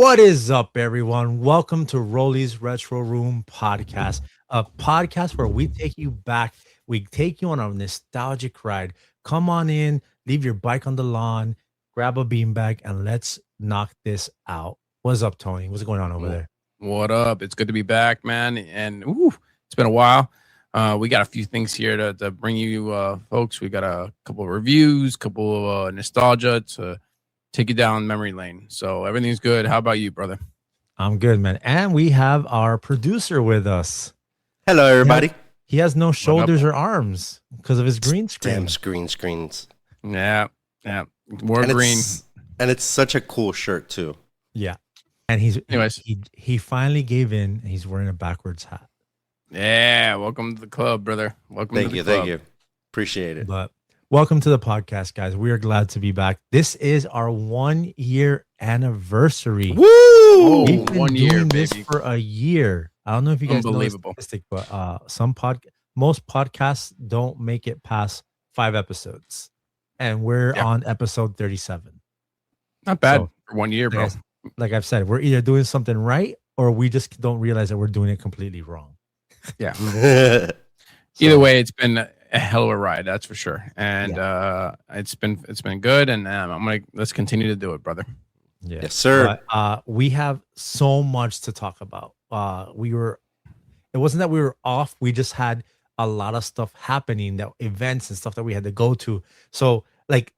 What is up, everyone? Welcome to Roly's Retro Room podcast, a podcast where we take you back. We take you on a nostalgic ride. Come on in, leave your bike on the lawn, grab a beanbag, and let's knock this out. What's up, Tony? What's going on over there? What up? It's good to be back, man. And it's been a while. We got a few things here to bring you folks. We got a couple of reviews, couple of nostalgia to take you down memory lane. So everything's good. How about you, brother? I'm good, man. And we have our producer with us. Hello, everybody. He has no shoulders or arms because of his green screen. Damn green screens. Yeah. More green. And it's such a cool shirt, too. Yeah. And he finally gave in. And he's wearing a backwards hat. Yeah. Welcome to the club, brother. Thank you. Appreciate it. But welcome to the podcast, guys. We are glad to be back. This is our 1 year anniversary. Woo! We've been 1 year, doing this baby. for a year. I don't know if you guys know the statistic, but most podcasts don't make it past 5 episodes, and we're on episode 37. Not bad for 1 year, bro. Like I've said, we're either doing something right or we just don't realize that we're doing it completely wrong. Yeah. Either way, it's been a hell of a ride, that's for sure. And it's been good, and let's continue to do it, brother. Yeah. Yes, sir. But, we have so much to talk about. It wasn't that we were off, we just had a lot of stuff happening, that events and stuff that we had to go to. So like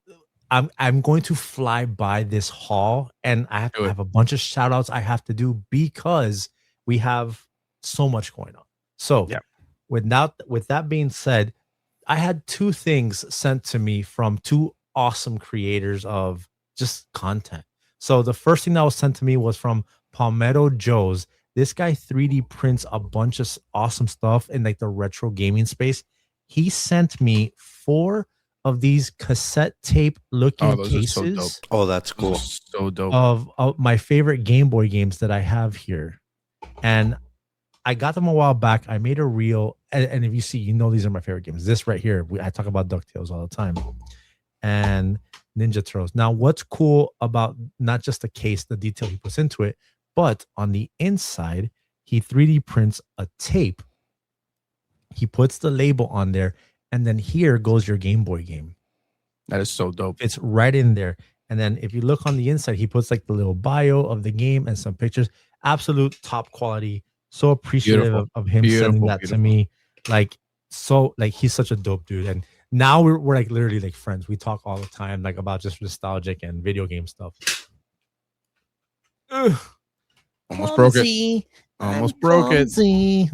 I'm going to fly by this hall, and I have a bunch of shout outs I have to do because we have so much going on. So with that being said, I had 2 things sent to me from 2 awesome creators of just content. So the first thing that was sent to me was from Palmetto Joe's. This guy 3D prints a bunch of awesome stuff in like the retro gaming space. He sent me 4 of these cassette tape looking cases. Oh, that's cool. So dope. Of my favorite Game Boy games that I have here. And I got them a while back. I made a reel. And if you see, you know, these are my favorite games. This right here, I talk about DuckTales all the time. And Ninja Turtles. Now, what's cool about not just the case, the detail he puts into it, but on the inside, he 3D prints a tape. He puts the label on there, and then here goes your Game Boy game. That is so dope. It's right in there. And then if you look on the inside, he puts like the little bio of the game and some pictures. Absolute top quality. So appreciative of him sending that to me. Like he's such a dope dude. And now we're like literally like friends. We talk all the time like about just nostalgic and video game stuff. Almost broke it. All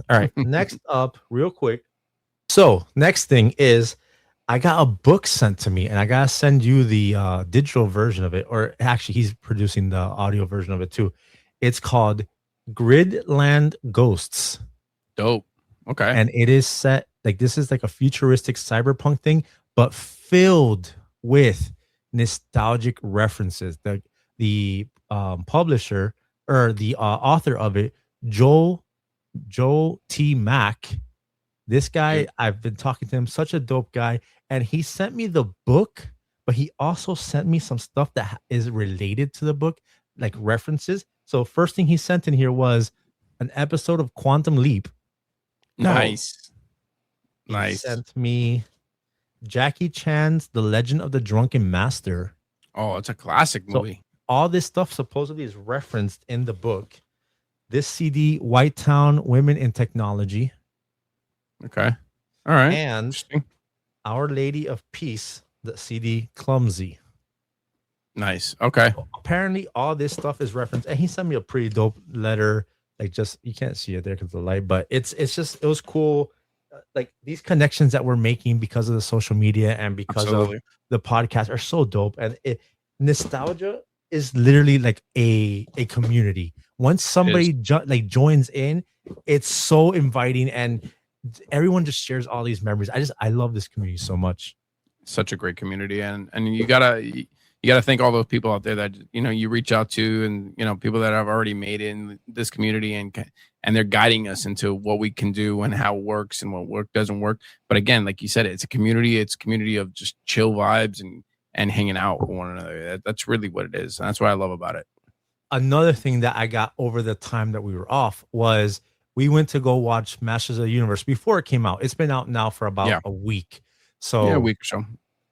right. Next up, real quick. So next thing is I got a book sent to me, and I gotta send you the digital version of it. Or actually, he's producing the audio version of it too. It's called Gridland Ghosts. Dope. Okay. And it is set like this is like a futuristic cyberpunk thing, but filled with nostalgic references. The publisher or the author of it, Joel T. Mack. This guy, I've been talking to him, such a dope guy. And he sent me the book, but he also sent me some stuff that is related to the book, like references. So first thing he sent in here was an episode of Quantum Leap. Nice. He sent me Jackie Chan's The Legend of the Drunken Master. Oh, it's a classic movie. So all this stuff supposedly is referenced in the book. This CD, White Town Women in Technology. Okay. All right. And Our Lady of Peace, the CD Clumsy. Nice. Okay. So apparently all this stuff is referenced, and he sent me a pretty dope letter. Like, just you can't see it there because of the light, but it was cool. Like these connections that we're making because of the social media and because of the podcast are so dope. And nostalgia is literally like a community. Once somebody joins in, it's so inviting, and everyone just shares all these memories. I love this community so much. Such a great community, and you gotta thank all those people out there that you reach out to, and people that have already made it in this community, and they're guiding us into what we can do and how it works and what doesn't work. But again, like you said, it's a community. It's a community of just chill vibes and hanging out with one another. That's really what it is. And that's what I love about it. another thing that I got over the time that we were off was we went to go watch Masters of the Universe before it came out. It's been out now for about Yeah. a week. Yeah, a So week or so.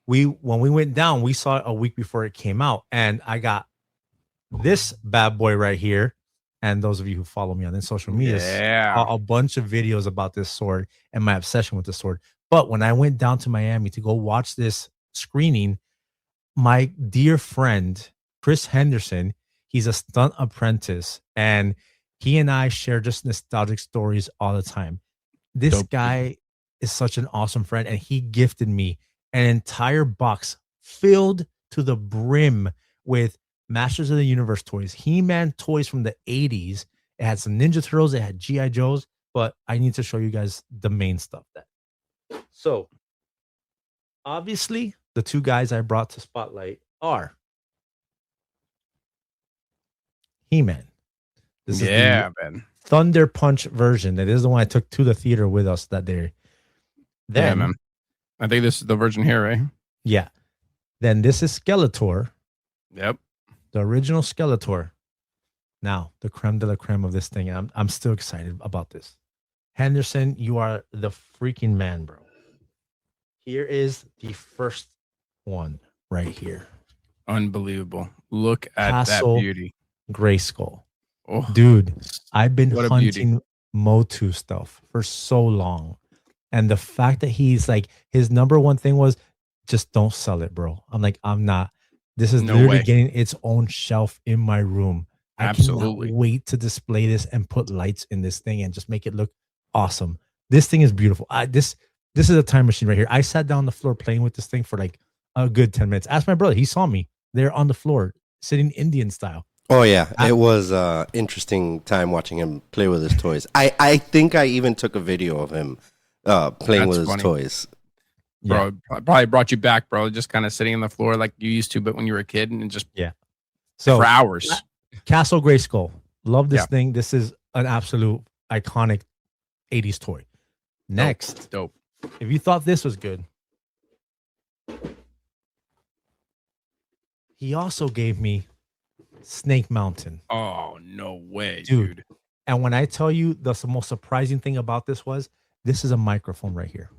when we went down, we saw it a week before it came out, and I got this bad boy right here. And those of you who follow me on the social media Yeah. saw a bunch of videos about this sword and my obsession with the sword. But when I went down to Miami to go watch this screening, my dear friend Chris Henderson, he's a stunt apprentice, and he and I share just nostalgic stories all the time. This Dope. guy is such an awesome friend, and he gifted me an entire box filled to the brim with Masters of the Universe toys, He-Man toys from the 80s. It had some Ninja Turtles, it had G.I. Joes, but I need to show you guys the main stuff. So, obviously, the two guys I brought to Spotlight are He-Man. This is the man. Thunder Punch version. That is the one I took to the theater with us that day. Then, Yeah, man. I think this is the version here, right? Yeah. Then this is Skeletor, Yep. the original Skeletor. Now, the creme de la creme of this thing. I'm still excited about this. Henderson, you are the freaking man, bro. Here is the first one right here. Unbelievable. Look at Castle that beauty. Grayskull. Oh, Dude, I've been what a beauty. hunting Motu stuff for so long. And the fact that he's like, his number one thing was just don't sell it, bro. I'm like, I'm not. This is No literally way. getting its own shelf in my room. I Absolutely. cannot wait to display this and put lights in this thing and just make it look awesome. This thing is beautiful. This is a time machine right here. I sat down on the floor playing with this thing for like a good 10 minutes. Ask my brother. He saw me there on the floor sitting Indian style. Oh yeah, it was interesting time watching him play with his toys. I think I even took a video of him playing with his funny. toys. Bro, probably brought you back, bro. Just kind of sitting on the floor like you used to, but when you were a kid, and just So for hours. Castle Grayskull. Love this Yeah. thing. This is an absolute iconic 80s toy. Next, Dope. if you thought this was good, he also gave me Snake Mountain. Oh, no way, Dude. dude. And when I tell you the most surprising thing about this was, this is a microphone right here.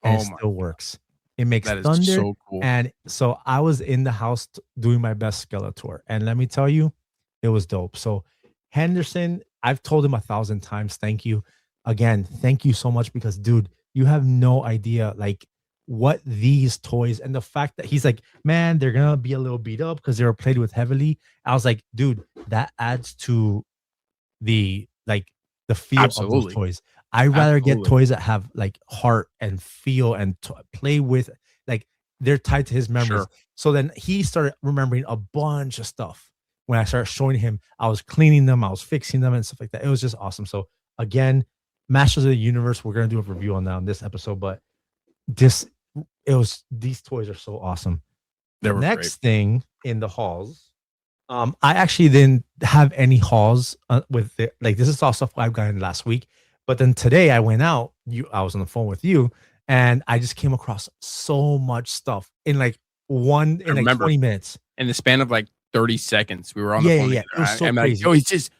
And Oh it my still works. It makes That is thunder. so cool. And so I was in the house doing my best Skeletor. And let me tell you, it was dope. So Henderson, I've told him 1,000 times, thank you. Again, thank you so much because, dude, you have no idea like what these toys and the fact that he's like, man, they're going to be a little beat up because they were played with heavily. I was like, dude, that adds to the feel of Absolutely. those toys. I'd rather get Absolutely. toys that have like heart and feel and play with, like they're tied to his memories. Sure. So then he started remembering a bunch of stuff. When I started showing him, I was cleaning them, I was fixing them and stuff like that. It was just awesome. So again, Masters of the Universe, we're gonna do a review on that on this episode, but these toys are so awesome. They were Next thing in the halls, I actually didn't have any hauls with it. Like this is all stuff I've gotten last week, but then today I went out. I was on the phone with you, and I just came across so much stuff in like 20 minutes. In the span of like 30 seconds, we were on the phone. Yeah. It was so I'm crazy. like, is this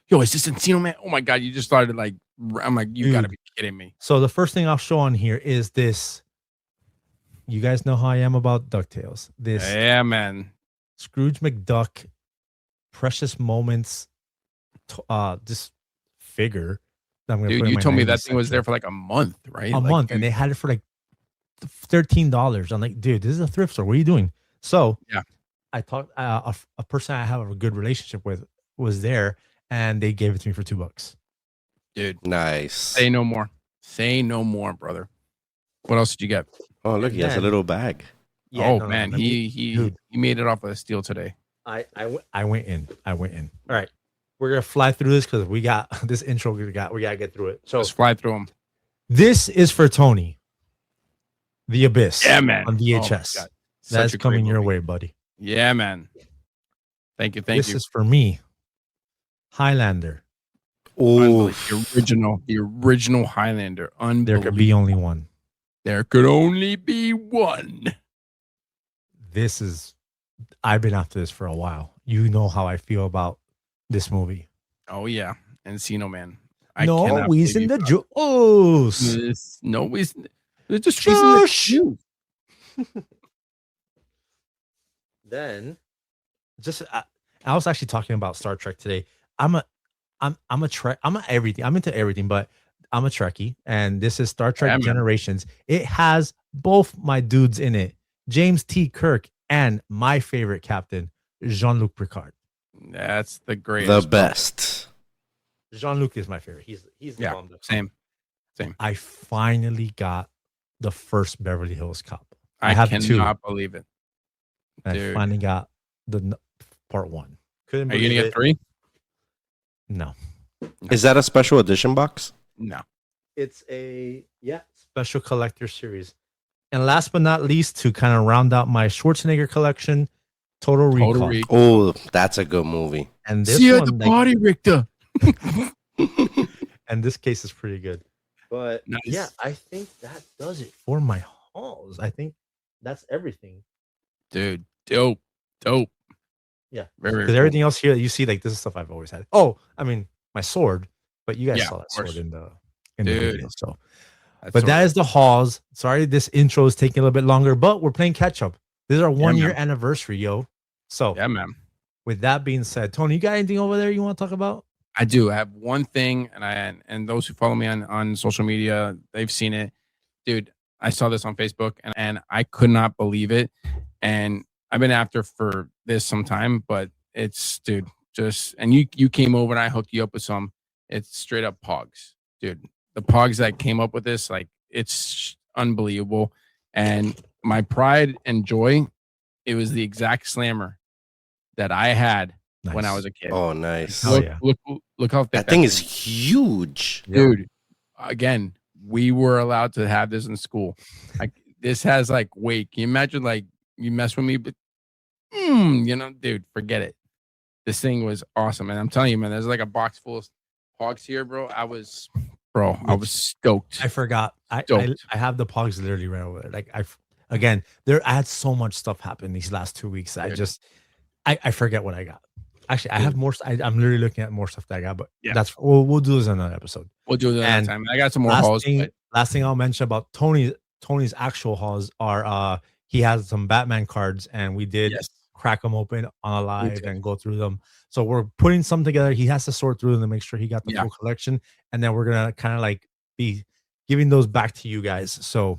Encino Man? Oh my God, you just started like, I'm like, you got to be kidding me. So the first thing I'll show on here is this. You guys know how I am about DuckTales. This Yeah, man. Scrooge McDuck, Precious Moments, this figure. That I'm gonna Dude, put in you my told me 90s that thing was section. there for like a month, right? A month, and they had it for like $13. I'm like, dude, this is a thrift store. What are you doing? So yeah, I talked. A person I have a good relationship with was there, and they gave it to me for $2. Dude, nice. Say no more. Say no more, brother. What else did you get? Oh, look, he has a little bag. Yeah, man, he made it off of a steal today. I went in. All right, we're gonna fly through this because we got this intro. We gotta get through it. So let's fly through them. This is for Tony. The Abyss. Yeah, man. On VHS. Oh, that's coming your way, buddy. Yeah, man. Thank you. This is for me. Highlander. Oh, the original Highlander. There could be only one. There could only be one. I've been after this for a while. You know how I feel about this movie. Oh yeah, Encino Man. I No, cannot he's believe in you the forgot juice. this. No, it's just cheese in the Shush. juice. Then, just I was actually talking about Star Trek today. I'm a I'm a Trek. I'm a everything. I'm into everything, but I'm a Trekkie, and this is Star Yeah, Trek man. Generations. It has both my dudes in it, James T. Kirk and my favorite captain, Jean-Luc Picard. That's the The greatest. best. Jean-Luc is my favorite. He's the Yeah, bomb. same. I finally got the first Beverly Hills Cop. I have cannot two. believe it, I dude. finally got part one. Couldn't Are you believe gonna get it. 3? No, Is that a special edition box? No. it's a special collector series. And last but not least, to kind of round out my Schwarzenegger collection, Total Recall. Oh, that's a good movie. And this See you at one, the party, Richter. and this case is pretty good. But Nice. yeah, I think that does it for my hauls. I think that's everything. Dude, dope. Yeah, Very, because very everything else here that you see, like this is stuff I've always had. Oh, I mean my sword, but you guys Yeah, saw of that sword course. in the Dude. video. So, That's but so that good. is the hauls. Sorry, this intro is taking a little bit longer, but we're playing catch up. This is our 1 year man. anniversary, yo. So, Yeah, man. with that being said, Tony, you got anything over there you want to talk about? I do. I have one thing, and those who follow me on social media, they've seen it. Dude, I saw this on Facebook and I could not believe it. And I've been after for this some time, but it's and you came over and I hooked you up with some. It's straight up pogs. Dude. The pogs that came up with this, like it's unbelievable. And my pride and joy, it was the exact slammer that I had when I was a kid. Oh, nice. Oh, yeah. Look how thick That thing is huge. dude. Again, we were allowed to have this in school. Like this has like weight. Can you imagine like you mess with me, but dude, forget it. This thing was awesome, and I'm telling you, man, there's like a box full of hogs here, bro. I was stoked. I forgot. I have the pogs literally right over there. Like I had so much stuff happen these last 2 weeks. I forget what I got. Actually, I have more. I'm literally looking at more stuff that I got, but Yeah. that's we'll do this in another episode. We'll do it another And time. I got some more hauls. Last thing I'll mention about Tony's actual hauls are he has some Batman cards, and we did crack them open on a live and go through them. So we're putting some together. He has to sort through them to make sure he got the full collection, and then we're gonna kind of like be giving those back to you guys. So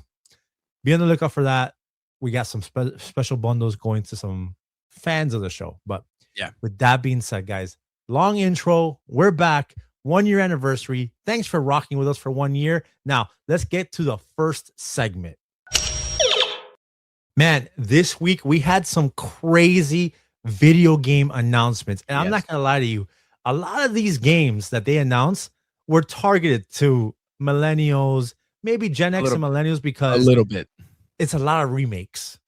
be on the lookout for that. We got some special bundles going to some fans of the show. But yeah, with that being said, guys, long intro. We're back. 1 year anniversary. Thanks for rocking with us for 1 year. Now let's get to the first segment. Man, this week we had some crazy video game announcements. And I'm not going to lie to you. A lot of these games that they announced were targeted to millennials, maybe Gen X and millennials, because a little bit. It's a lot of remakes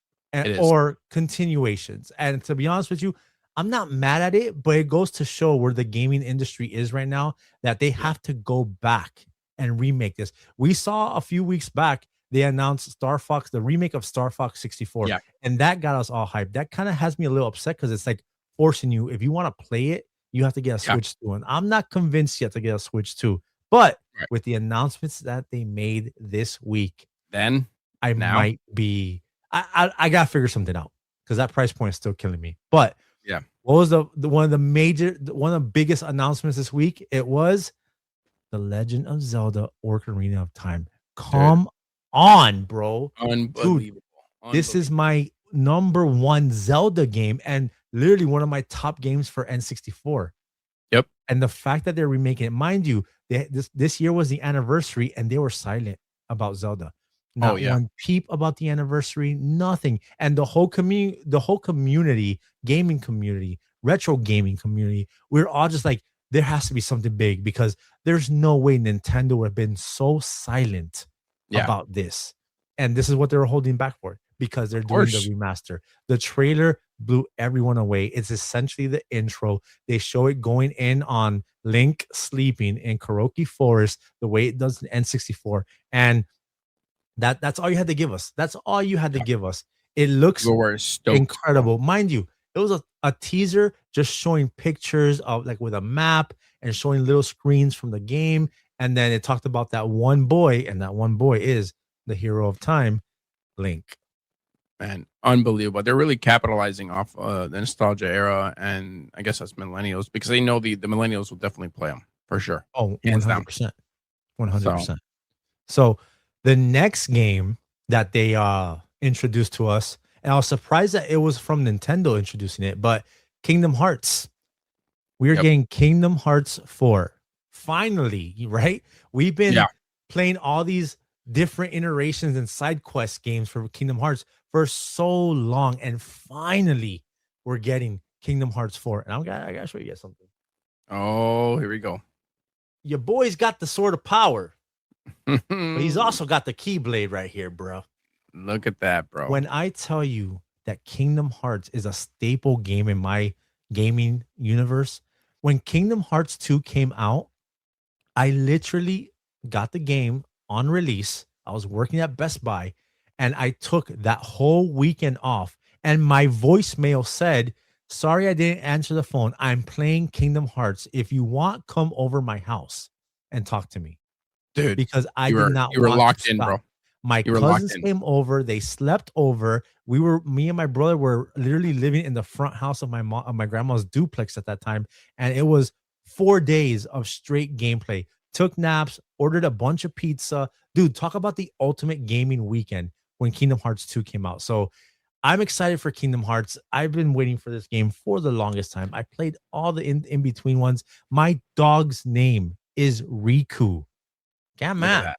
or continuations. And to be honest with you, I'm not mad at it, but it goes to show where the gaming industry is right now, that they have to go back and remake this. We saw a few weeks back, they announced Star Fox, the remake of Star Fox 64. Yeah. And that got us all hyped. That kind of has me a little upset because it's like forcing you, if you want to play it, you have to get a Switch 2. And I'm not convinced yet to get a Switch 2. But with the announcements that they made this week, then might be, I got to figure something out because that price point is still killing me. But what was one of the biggest announcements this week? It was The Legend of Zelda Ocarina of Time. Come on, bro. Unbelievable. Dude, this is my number one Zelda game and literally one of my top games for N64. Yep. And the fact that they're remaking it, mind you, this year was the anniversary and they were silent about Zelda. Not one peep about the anniversary, nothing. And the whole community, gaming community, retro gaming community, we're all just like, there has to be something big because there's no way Nintendo would have been so silent about this. And this is what they were holding back for because they're doing the remaster. The trailer blew everyone away. It's essentially the intro. They show it going in on Link sleeping in Karaoke Forest the way it does in N64. And that's all you had to give us. That's all you had to give us. It looks incredible. Mind you, It was a teaser just showing pictures of like with a map and showing little screens from the game. And then it talked about that one boy, and that one boy is the hero of time, Link. Man, unbelievable. They're really capitalizing off the nostalgia era, and I guess that's millennials because they know the millennials will definitely play them for sure. Oh, Hands down. 100%. 100%. So the next game that they introduced to us, and I was surprised that it was from Nintendo introducing it, but Kingdom Hearts. We're getting Kingdom Hearts 4. Finally, right? We've been playing all these different iterations and side quest games for Kingdom Hearts for so long, and finally we're getting Kingdom Hearts 4. And I gotta show you guys something. Oh, here we go. Your boy's got the Sword of Power, but he's also got the Keyblade right here, bro. Look at that, bro. When I tell you that Kingdom Hearts is a staple game in my gaming universe, when Kingdom Hearts 2 came out, I literally got the game on release. I was working at Best Buy, and I took that whole weekend off. And my voicemail said, "Sorry, I didn't answer the phone. I'm playing Kingdom Hearts. If you want, come over my house and talk to me." Dude, because I did not. You were want locked to in, stop. bro. My cousins came over. They slept over. Me and my brother were literally living in the front house of my grandma's duplex at that time. And it was 4 days of straight gameplay. Took naps, ordered a bunch of pizza. Dude, talk about the ultimate gaming weekend when Kingdom Hearts 2 came out. So I'm excited for Kingdom Hearts. I've been waiting for this game for the longest time. I played all the in-between ones. My dog's name is Riku. Yeah, man.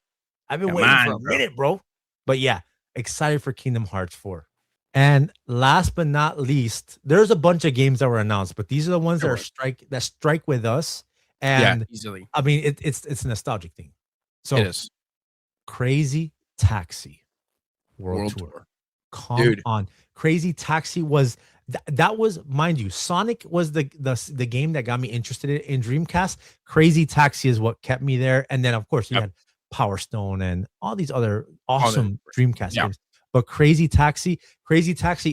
I've been waiting for a minute, bro. But yeah, excited for Kingdom Hearts 4. And last but not least, there's a bunch of games that were announced, but these are the ones that strike with us. And easily. I mean, it's a nostalgic thing. So it is. Crazy Taxi World Tour. Come on. Crazy Taxi was that was, mind you, Sonic was the game that got me interested in Dreamcast. Crazy Taxi is what kept me there. And then of course you had Power Stone and all these other awesome Dreamcast games. But Crazy Taxi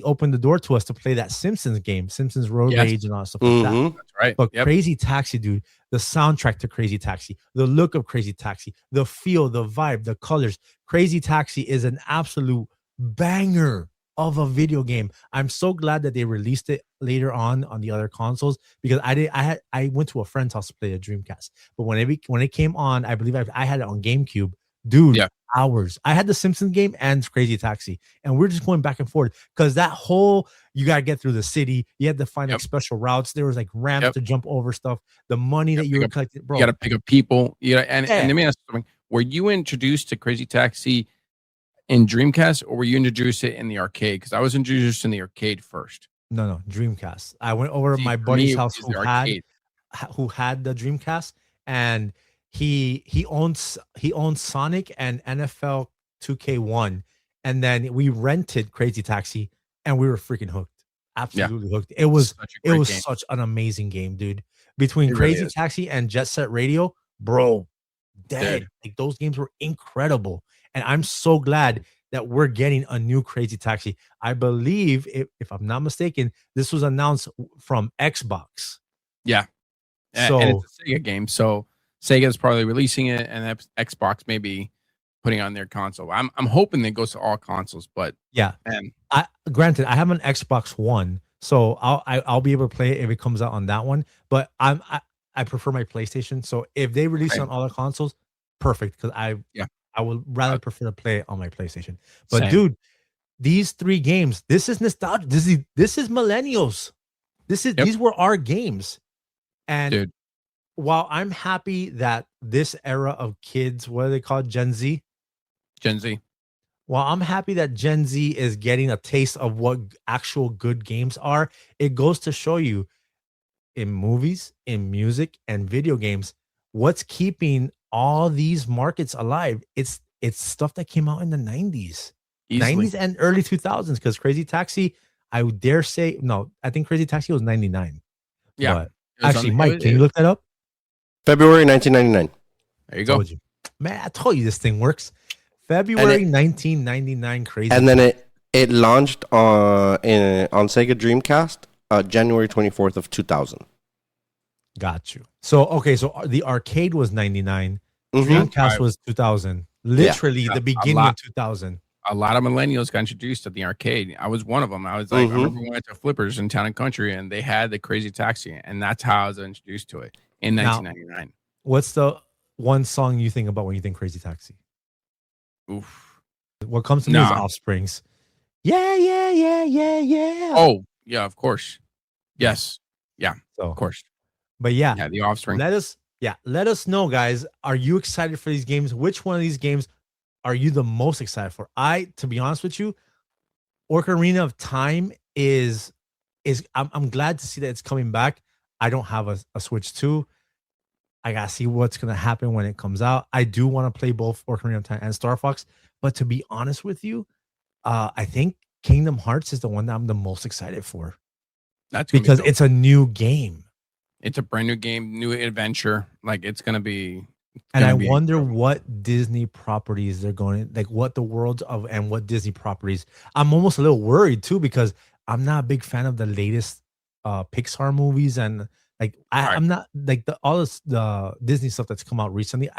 opened the door to us to play that Simpsons game, Simpsons Road Rage and all that stuff like that. That's right. But Crazy Taxi, dude, the soundtrack to Crazy Taxi, the look of Crazy Taxi, the feel, the vibe, the colors. Crazy Taxi is an absolute banger of a video game. I'm so glad that they released it later on the other consoles, because I went to a friend's house to play a Dreamcast. But when it came on, I believe I had it on GameCube. Dude, hours. I had the Simpsons game and Crazy Taxi, and we're just going back and forth because that whole, you gotta get through the city. You had to find like special routes. There was like ramps to jump over stuff. The money that you were collecting, bro. You gotta pick up people. And let me ask you something. Were you introduced to Crazy Taxi in Dreamcast, or were you introduced it in the arcade? Because I was introduced in the arcade first. No, Dreamcast. I went over to my buddy's house who had the Dreamcast, and he owns Sonic and NFL 2K1, and then we rented Crazy Taxi, and we were freaking hooked. Absolutely hooked. It was such an amazing game, dude. Between Crazy Taxi and Jet Set Radio, bro, dead. Like those games were incredible. And I'm so glad that we're getting a new Crazy Taxi. I believe, if I'm not mistaken, this was announced from Xbox. Yeah. So, and it's a Sega game. So Sega is probably releasing it, and Xbox maybe putting on their console. I'm hoping it goes to all consoles, but yeah. And granted, I have an Xbox One, so I'll be able to play it if it comes out on that one. But I prefer my PlayStation. So if they release it on all the consoles, perfect. Because I would rather prefer to play it on my PlayStation. But dude, these 3 games, this is nostalgia. This is millennials. These were our games. And while I'm happy that this era of kids, what do they call it? Gen Z. While I'm happy that Gen Z is getting a taste of what actual good games are, it goes to show you in movies, in music, and video games, what's keeping all these markets alive. It's stuff that came out in the 90s. Easily. 90s and early 2000s, because Crazy Taxi, I would dare say, no, I think Crazy Taxi was 99. Yeah. But actually, Mike, can you look that up? February 1999. There you go. Man, I told you this thing works. February 1999, Crazy. And then it launched on Sega Dreamcast January 24th of 2000. Got you. So okay, so the arcade was 99. Mm-hmm. Dreamcast was 2000. Literally Yeah, the a beginning lot. of 2000. A lot of millennials got introduced to the arcade. I was one of them. I was like, I remember we went to Flippers in Town and Country, and they had the Crazy Taxi, and that's how I was introduced to it in Now, 1999. what's the one song you think about when you think Crazy Taxi? Oof. What comes to me is Nah. Offsprings. Yeah, yeah, yeah, yeah, yeah. Oh, yeah, of course. Yes. Yeah, So, of course. but yeah, Yeah, the Offspring. let us know, guys. Are you excited for these games? Which one of these games are you the most excited for? To be honest with you, Ocarina of Time is I'm glad to see that it's coming back. I don't have a Switch 2. I gotta see what's gonna happen when it comes out. I do want to play both Ocarina of Time and Star Fox, but to be honest with you, I think Kingdom Hearts is the one that I'm the most excited for That's gonna be because dope. it's a new game. It's a brand new game, new adventure. Like it's gonna be. And I wonder what Disney properties they're going, like what the world of and what Disney properties. I'm almost a little worried too because I'm not a big fan of the latest Pixar movies and like I'm not like all this the Disney stuff that's come out recently.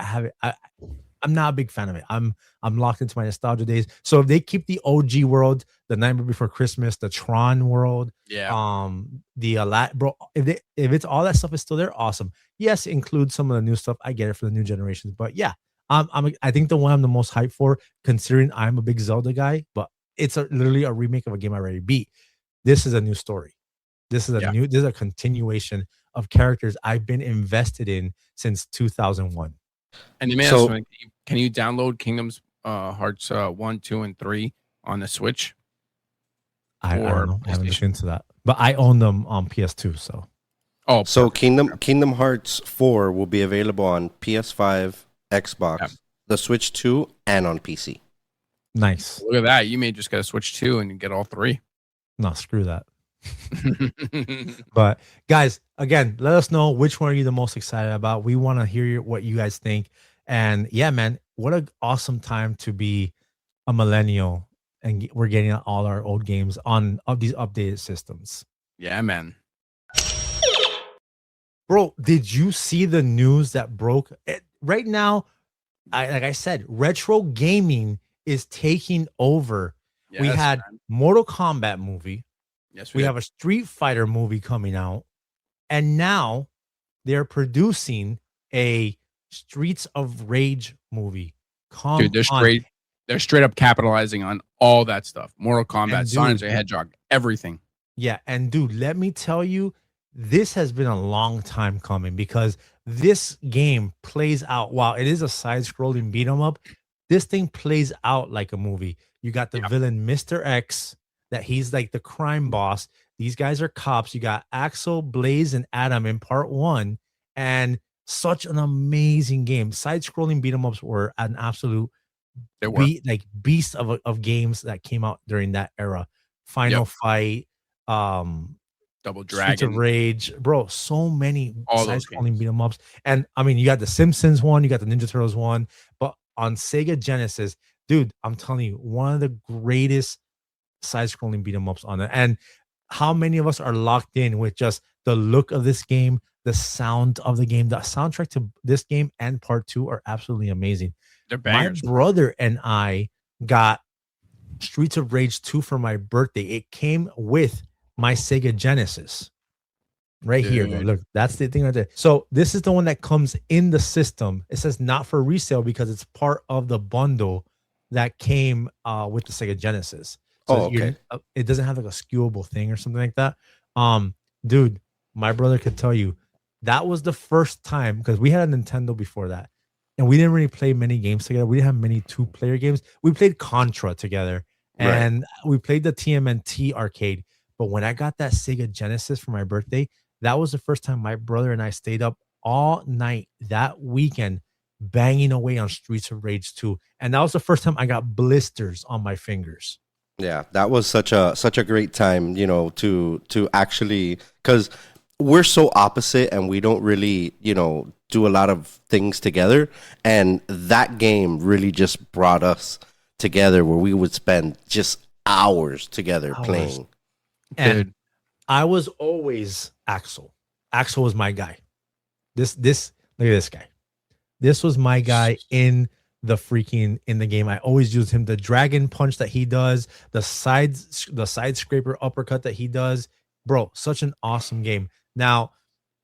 I'm not a big fan of it. I'm locked into my nostalgia days. So if they keep the OG world, the Nightmare Before Christmas, the Tron world, the bro, if it's all that stuff is still there, awesome. Yes, include some of the new stuff. I get it for the new generations, but yeah, I think the one I'm the most hyped for, considering I'm a big Zelda guy, but it's literally a remake of a game I already beat. This is a new story. This is a continuation of characters I've been invested in since 2001. And so, can you download Kingdoms Hearts 1, 2, and 3 on the Switch? I don't know. I haven't looked into that, but I own them on PS2. So Kingdom Hearts 4 will be available on PS5, Xbox, the Switch 2, and on PC. Nice. Look at that. You may just get a Switch 2 and get all 3. No, screw that. But guys, again, let us know which one are you the most excited about. We want to hear what you guys think. And yeah, man, what an awesome time to be a millennial, and we're getting all our old games on these updated systems. Yeah, man. Bro, did you see the news that broke right now? Like I said, retro gaming is taking over. Yes, we had Mortal Kombat movie. Yes, we have a Street Fighter movie coming out, and now they're producing a Streets of Rage movie. Dude, they're straight up capitalizing on all that stuff. Mortal Kombat, Sonic the Hedgehog, everything. Yeah, and dude, let me tell you, this has been a long time coming because this game plays out. While it is a side-scrolling beat 'em up, this thing plays out like a movie. You got the villain Mr. X, that he's like the crime boss. These guys are cops. You got Axel, Blaze, and Adam in part 1, and such an amazing game. Side-scrolling beat 'em ups were an absolute beast of games that came out during that era. Final Fight, Double Dragon, Streets of Rage, bro. So many side-scrolling beat 'em ups, and I mean, you got the Simpsons one, you got the Ninja Turtles one, but on Sega Genesis, dude, I'm telling you, one of the greatest side-scrolling beat 'em ups on it. And how many of us are locked in with just the look of this game, the sound of the game, the soundtrack to this game and part 2 are absolutely amazing. They're bangers. My brother and I got Streets of Rage 2 for my birthday. It came with my Sega Genesis right here. Bro. Look, that's the thing right there. So this is the one that comes in the system. It says not for resale because it's part of the bundle that came with the Sega Genesis. So it doesn't have like a skewable thing or something like that. Dude, my brother could tell you that was the first time, because we had a Nintendo before that, and we didn't really play many games together. We didn't have many 2-player games. We played Contra together, and we played the TMNT arcade. But when I got that Sega Genesis for my birthday, that was the first time my brother and I stayed up all night that weekend banging away on Streets of Rage 2. And that was the first time I got blisters on my fingers. Yeah, that was such a great time, you know, to actually, because we're so opposite and we don't really, you know, do a lot of things together. And that game really just brought us together where we would spend just hours together playing. And I was always Axel. Axel was my guy. This look at this guy. This was my guy in the game. I always use him. The dragon punch that he does, the side scraper uppercut that he does, bro. Such an awesome game. Now,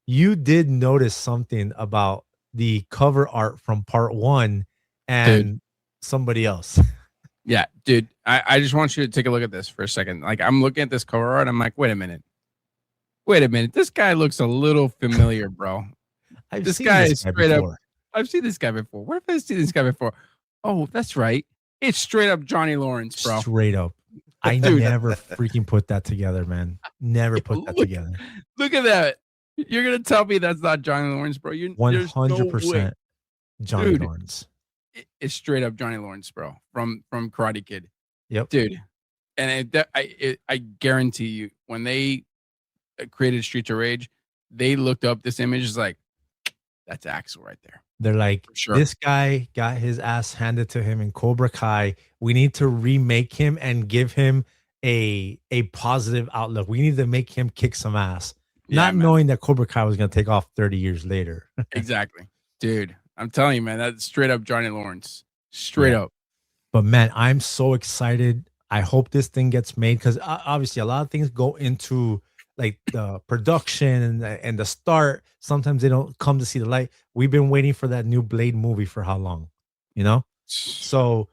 you did notice something about the cover art from part one Dude. and somebody else. Yeah, dude. I just want you to take a look at this for a second. Like, I'm looking at this cover art. I'm like, wait a minute. This guy looks a little familiar, bro. This guy is straight up. I've seen this guy before. Where have I seen this guy before? Oh, that's right. It's straight up Johnny Lawrence, bro. Straight up. I never freaking put that together, man. Never put that together. Look at that. You're gonna tell me that's not Johnny Lawrence, bro? 100% Johnny Lawrence. It's straight up Johnny Lawrence, bro, from Karate Kid. Yep, dude. And I guarantee you, when they created Streets of Rage, they looked up this image. Is like, that's Axel right there. They're like, this guy got his ass handed to him in Cobra Kai. We need to remake him and give him a positive outlook. We need to make him kick some ass. Not knowing that Cobra Kai was going to take off 30 years later. Exactly. Dude, I'm telling you, man, that's straight up Johnny Lawrence. Straight up. But man, I'm so excited. I hope this thing gets made because obviously a lot of things go into like the production and the start. Sometimes they don't come to see the light. We've been waiting for that new Blade movie for how long? You know? So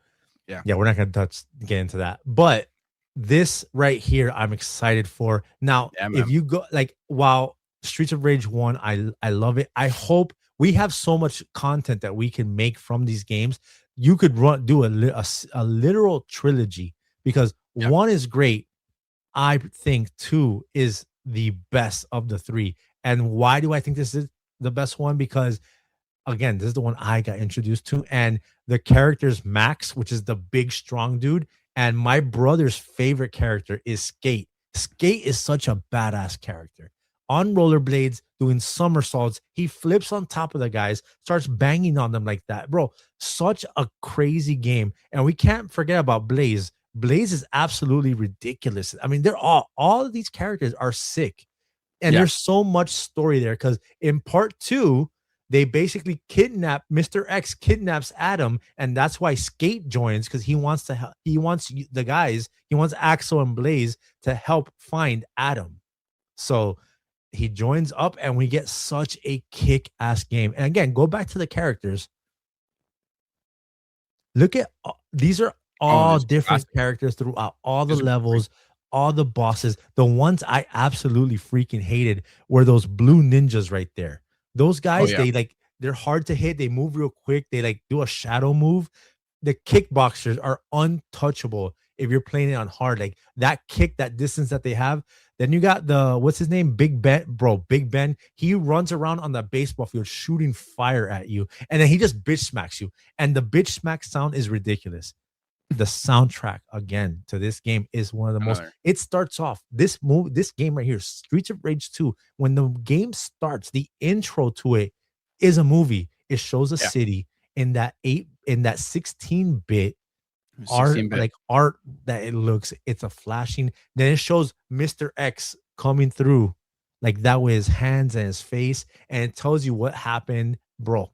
yeah, we're not going to get into that. But this right here, I'm excited for. Now, if you go like while Streets of Rage 1, I love it. I hope we have so much content that we can make from these games. You could do a literal trilogy because 1 is great. I think 2 is the best of the 3. And why do I think this is the best one? Because again, this is the one I got introduced to, and the character's Max, which is the big strong dude, and my brother's favorite character is Skate. Skate is such a badass character. On rollerblades, doing somersaults, he flips on top of the guys, starts banging on them like that. Bro, such a crazy game. And we can't forget about Blaze. Blaze is absolutely ridiculous. I mean, they're all of these characters are sick. And there's so much story there because in part 2, they basically Mr. X kidnaps Adam, and that's why Skate joins because he wants Axel and Blaze to help find Adam. So he joins up and we get such a kick-ass game. And again, go back to the characters. Look at these are all different characters throughout all the levels, all the bosses. The ones I absolutely freaking hated were those blue ninjas right there. Those guys, they're hard to hit. They move real quick. They like do a shadow move. The kickboxers are untouchable if you're playing it on hard. Like that kick, that distance that they have. Then you got what's his name? Big Ben, bro. Big Ben. He runs around on the baseball field shooting fire at you. And then he just bitch smacks you. And the bitch smack sound is ridiculous. The soundtrack again to this game is one of the most. It starts off this game right here, Streets of Rage 2. When the game starts, the intro to it is a movie. It shows a city in that 16-bit art that it looks. It's a flashing. Then it shows Mr. X coming through like that with his hands and his face, and it tells you what happened, bro.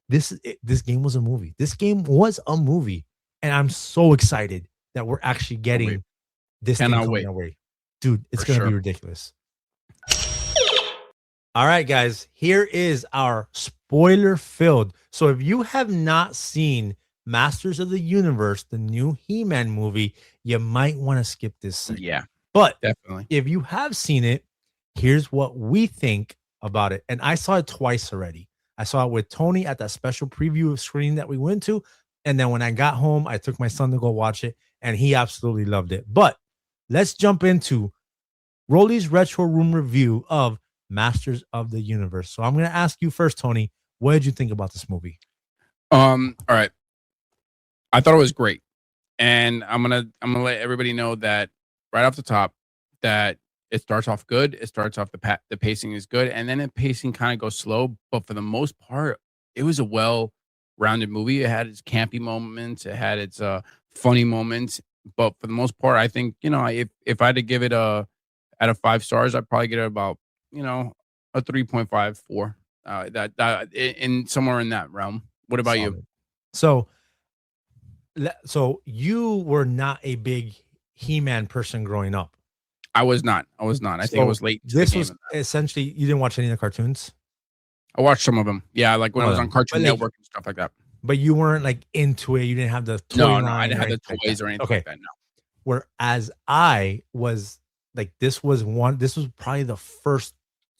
This game was a movie. This game was a movie. And I'm so excited that we're actually getting this thing coming our way. Dude, it's going to be ridiculous. All right, guys, here is our spoiler filled. So if you have not seen Masters of the Universe, the new He-Man movie, you might want to skip this segment. Yeah, but definitely. If you have seen it, here's what we think about it. And I saw it twice already. I saw it with Tony at that special preview screening that we went to. And then when I got home, I took my son to go watch it, and he absolutely loved it. But let's jump into Roly's Retro Room review of Masters of the Universe. So I'm going to ask you first, Tony, what did you think about this movie? All right. I thought it was great. And I'm gonna let everybody know that right off the top that it starts off good. It starts off the pacing is good, and then the pacing kind of goes slow. But for the most part, it was a well-rounded movie. It had its campy moments, it had its funny moments, but for the most part, I think if I had to give it out of 5 stars, I'd probably get it about, a 3.5, 4. That in somewhere in that realm. What about you? Solid. So, so you were not a big He-Man person growing up. I was not. I think I was late to the This game was of that. essentially, you didn't watch any of the cartoons. I watched some of them. Yeah, like when it was on Cartoon But like, Network and stuff like that. but you weren't like into it. You didn't have the toy No, I line didn't or have the anything like toys that. or anything Okay. like that. No. Whereas I was like, this was probably the first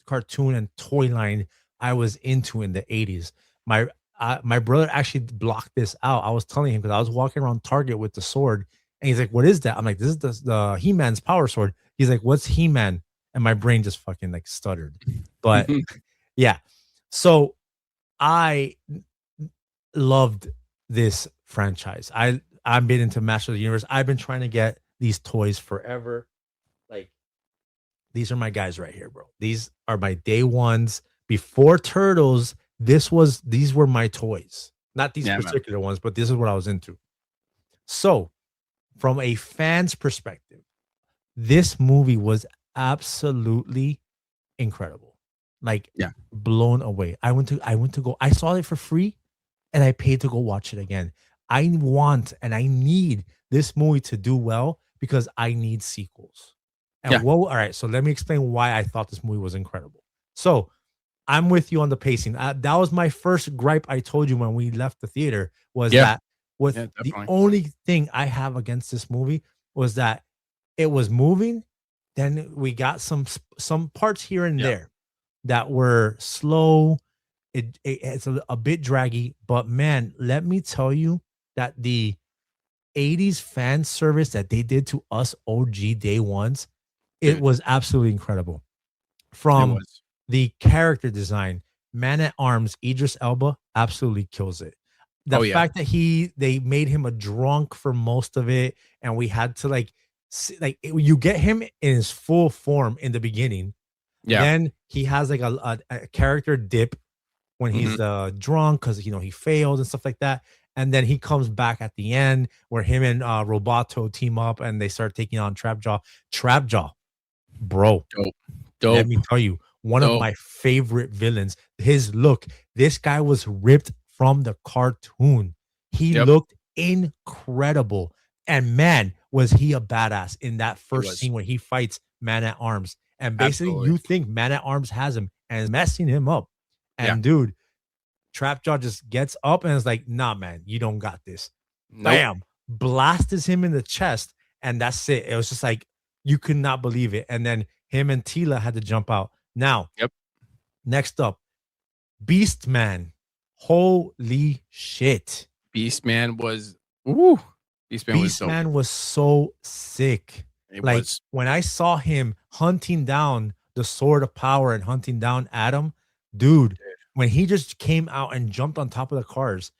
cartoon and toy line I was into in the 80s. My brother actually blocked this out. I was telling him because I was walking around Target with the sword, and he's like, "What is that?" I'm like, "This is the He-Man's power sword." He's like, "What's He-Man?" And my brain just fucking like stuttered. But yeah, so I loved this franchise. I've been into Master of the Universe. I've been trying to get these toys forever. Like, these are my guys right here, bro. These are my day ones. Before Turtles, these were my toys. Not these Yeah, man. particular ones, but this is what I was into. So, from a fan's perspective, this movie was absolutely incredible. Like, Yeah. blown away. I went to go. I saw it for free and I paid to go watch it again. I want and I need this movie to do well because I need sequels. And Yeah. all right, so let me explain why I thought this movie was incredible. So, I'm with you on the pacing. That was my first gripe I told you when we left the theater was that the definitely. only thing I have against this movie was that it was moving. Then we got some parts here and there that were slow. It's a bit draggy, but man, let me tell you that the 80s fan service that they did to us OG day ones, it was absolutely incredible. It From was. the character design, Man at Arms, Idris Elba absolutely kills it. The fact that they made him a drunk for most of it, and we had to you get him in his full form in the beginning. Yeah. Then he has like a character dip when he's drunk because he failed and stuff like that. And then he comes back at the end where him and Roboto team up and they start taking on Trapjaw. Trapjaw, bro. Dope. Let me tell you, one of my favorite villains. His look, this guy was ripped from the cartoon. He looked incredible. And man, was he a badass in that first scene where he fights Man at Arms. And basically, you think Man at Arms has him and is messing him up. And dude, Trapjaw just gets up and is like, "Nah, man, you don't got this." Nope. Bam, blasts him in the chest, and that's it. It was just like you could not believe it. And then him and Tila had to jump out. Now, next up, Beast Man. Holy shit! Beast Man was woo. Beast Man was so sick. It like was. when I saw him hunting down the Sword of Power and hunting down Adam, dude. When he just came out and jumped on top of the cars,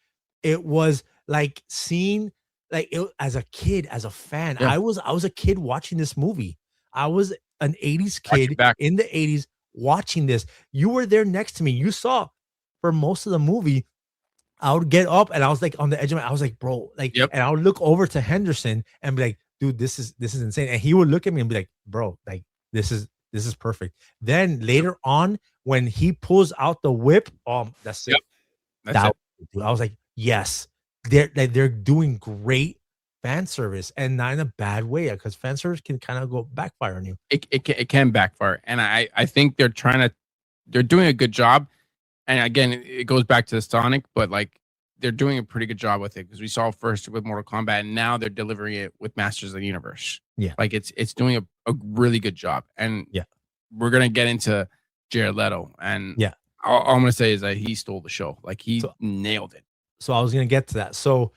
it was like seeing as a kid, as a fan. I was a kid watching this movie. I was an 80s kid in the 80s watching this. You were there next to me. You saw for most of the movie. I would get up and I was like on the edge of I was like, bro, and I would look over to Henderson and be like, dude, this is insane. And he would look at me and be like, bro, like this is perfect. Then later on, when he pulls out the whip, that's it. That's it. Dude, I was like, yes, they're doing great fan service and not in a bad way because fan service can kind of go backfire on you. It can backfire, and I think they're doing a good job. And again, it goes back to the Sonic, but like they're doing a pretty good job with it because we saw first with Mortal Kombat, and now they're delivering it with Masters of the Universe. Yeah, like it's doing a really good job. And we're gonna get into Jared Leto, and all I'm gonna say is that he stole the show. Like he nailed it. So I was gonna get to that. So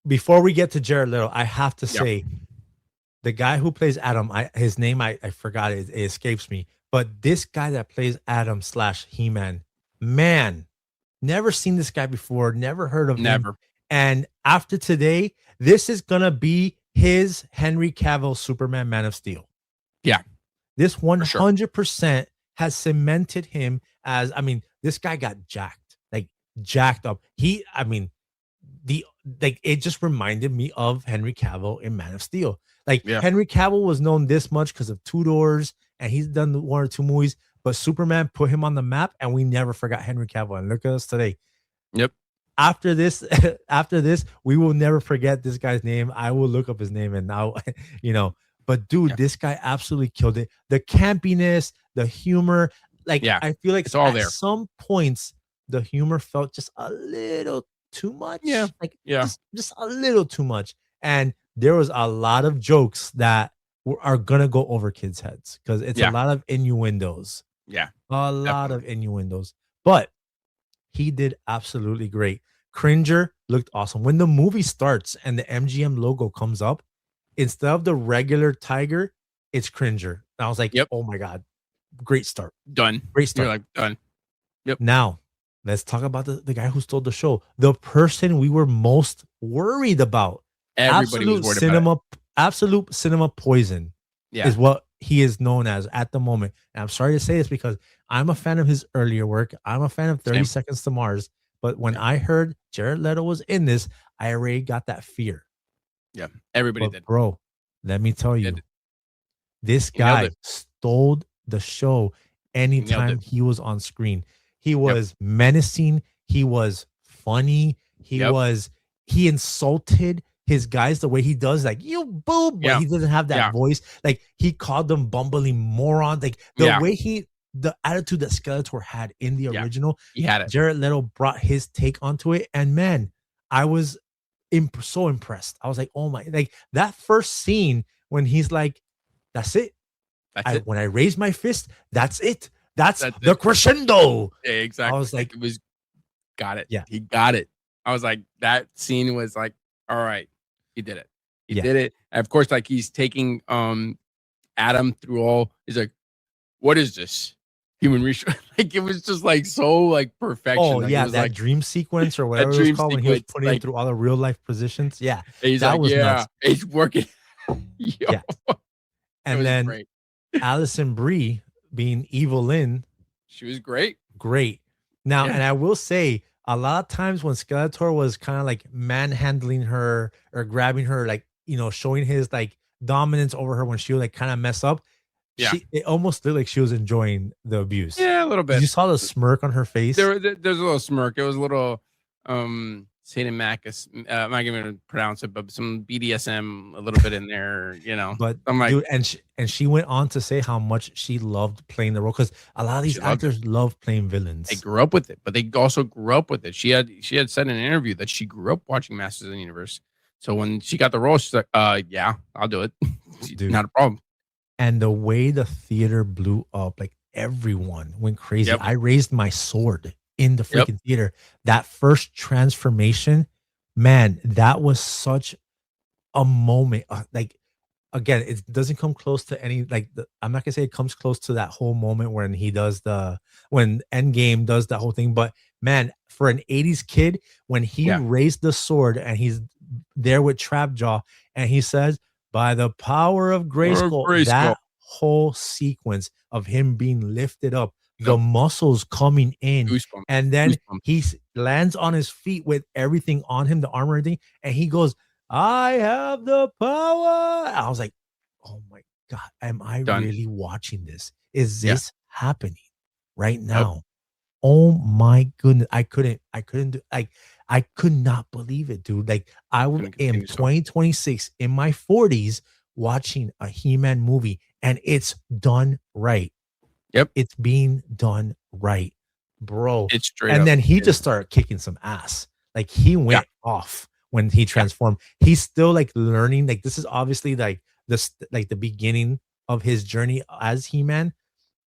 before we get to Jared Leto, I have to say the guy who plays Adam, his name I forgot it escapes me, but this guy that plays Adam / He-Man. Man, never seen this guy before, never heard of him. And after today, this is gonna be his Henry Cavill Superman Man of Steel. Yeah. This 100% has cemented him as, this guy got jacked up. the like it just reminded me of Henry Cavill in Man of Steel. Like Yeah. Henry Cavill was known this much because of Two Doors, and he's done one or two movies. But Superman put him on the map, and we never forgot Henry Cavill. And look at us today. Yep. After this, after this, we will never forget this guy's name. I will look up his name, and now, But dude, Yeah. this guy absolutely killed it. The campiness, the humor, like Yeah. I feel like It's all at there. some points the humor felt just a little too much. Yeah. Like Yeah. just a little too much. And there was a lot of jokes that are gonna go over kids' heads because it's a Yeah. lot of innuendos. Yeah. A lot Definitely. of innuendos. But he did absolutely great. Cringer looked awesome. When the movie starts and the MGM logo comes up, instead of the regular tiger, it's Cringer. And I was like, Yep. oh my God, great start. Done. Great start. You're like, done. Yep. Now, let's talk about the guy who stole the show. The person we were most worried about. Everybody was worried about it. Absolute cinema poison Yeah. is what he is known as at the moment. And I'm sorry to say this because I'm a fan of his earlier work. I'm a fan of 30 Same. Seconds to Mars. But when I heard Jared Leto was in this, I already got that fear. Yeah. Everybody But did. bro, let me tell you, Did. this He nailed guy it. stole the show anytime it. he was on screen. He was menacing. He was funny. He insulted his guys the way he does, like, you boob, but he doesn't have that voice. Like, he called them bumbling morons. Like, the way the attitude that Skeletor had in the original, he had it. Jared Leto brought his take onto it. And man, I was so impressed. I was like, oh my, like that first scene when he's like, that's it. When I raise my fist, that's it. That's the crescendo. Yeah, exactly. I was like, got it. Yeah. He got it. I was like, that scene was like, all right, he did it. He did it. And of course, like he's taking Adam through all, he's like, what is this? Human resource. Like it was just like so like perfection. Oh like, yeah, it was that like, dream sequence or whatever it was called when he was putting him through all the real life positions. Yeah, he's that like, was nuts. It's working. Yeah, and then great. Alison Brie being Evelyn, she was great. Now, and I will say, a lot of times when Skeletor was kind of like manhandling her or grabbing her, like showing his like dominance over her when she would like kind of mess up. It almost looked like she was enjoying the abuse. Yeah, a little bit. You saw the smirk on her face. There's a little smirk. It was a little sadomasochism. I'm not going to pronounce it, but some BDSM a little bit in there, But I'm like, dude, and she went on to say how much she loved playing the role because a lot of these actors love playing villains. They grew up with it, but they also grew up with it. She had said in an interview that she grew up watching Masters of the Universe. So when she got the role, she's like, yeah, I'll do it. Dude, not a problem. And the way the theater blew up, like everyone went crazy. I raised my sword in the freaking theater. That first transformation, man, that was such a moment. Like, again, it doesn't come close to any, like, I'm not gonna say it comes close to that whole moment when when Endgame does that whole thing. But man, for an 80s kid, when he raised the sword and he's there with Trapjaw and he says, by the power of Grayskull, that whole sequence of him being lifted up, the muscles coming in, and then he lands on his feet with everything on him, the armor and everything, and he goes, I have the power. I was like, oh my God, am I really watching this? Is this happening right now? Oh my goodness. I couldn't do, like, I could not believe it, dude. Like, I am 2026 in my 40s watching a He-Man movie and it's done right. It's being done right, bro. It's straight and up. Then he just started kicking some ass. Like, he went off when he transformed. He's still like learning. Like, this is obviously like this, like the beginning of his journey as He-Man.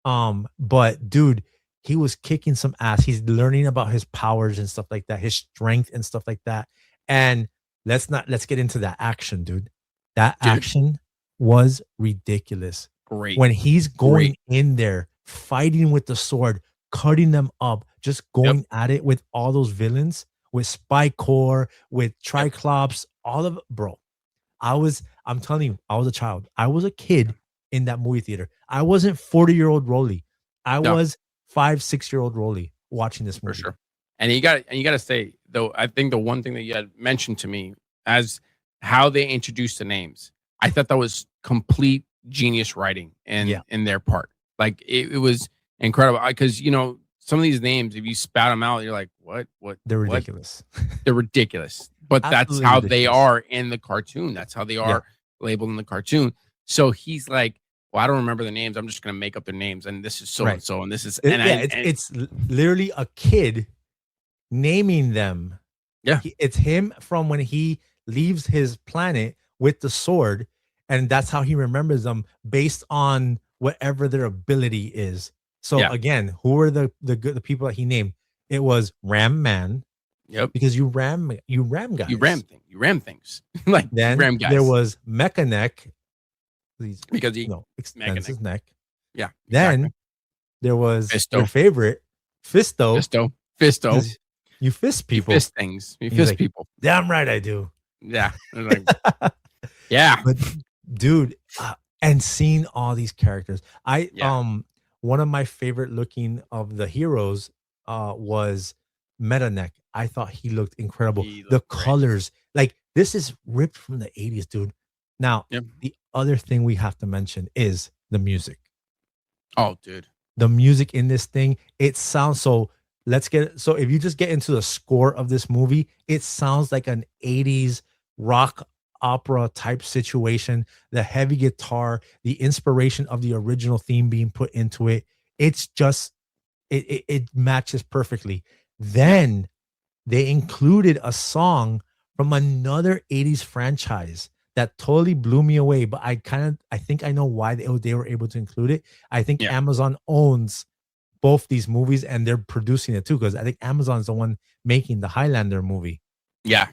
But dude, he was kicking some ass. He's learning about his powers and stuff like that, his strength and stuff like that. And let's get into that action, dude. That action was ridiculous. Great. When he's going in there, fighting with the sword, cutting them up, just going at it with all those villains, with Spycore, with Triclops, all of it, bro. I'm telling you, I was a child. I was a kid in that movie theater. I wasn't 40-year-old Roly. I was 5-6-year-old Roly watching this movie. For sure. And you got to say though, I think the one thing that you had mentioned to me as how they introduced the names, I thought that was complete genius writing Yeah. in their part. Like it was incredible because some of these names, if you spout them out, you're like, what, They're what? ridiculous. They're ridiculous. But that's Absolutely how they ridiculous. are in the cartoon. That's how they are labeled in the cartoon. So he's like, well, I don't remember the names. I'm just gonna make up their names, and this is so and so, and this is It's literally a kid naming them. Yeah. It's him from when he leaves his planet with the sword, and that's how he remembers them based on whatever their ability is. So again, who were the people that he named? It was Ram Man. Yep. Because you ram guys. You ram things. Like then ram guys. There was Mecha Neck. Because he extends his neck. Yeah. Then there was Fisto. your favorite, Fisto. You fist people. You fist things. You fist people. Damn right I do. Yeah. Yeah. But dude, and seeing all these characters, one of my favorite looking of the heroes was Meta Neck. I thought he looked incredible. The colors, like this is ripped from the 80s, dude. Now, the other thing we have to mention is the music. Oh, dude. The music in this thing, it sounds so. If you just get into the score of this movie, it sounds like an 80s rock opera type situation. The heavy guitar, the inspiration of the original theme being put into it, it's just it matches perfectly. Then they included a song from another 80s franchise that totally blew me away, but I think I know why they were able to include it. I think Amazon owns both these movies and they're producing it too, because I think Amazon's the one making the Highlander movie. Yeah.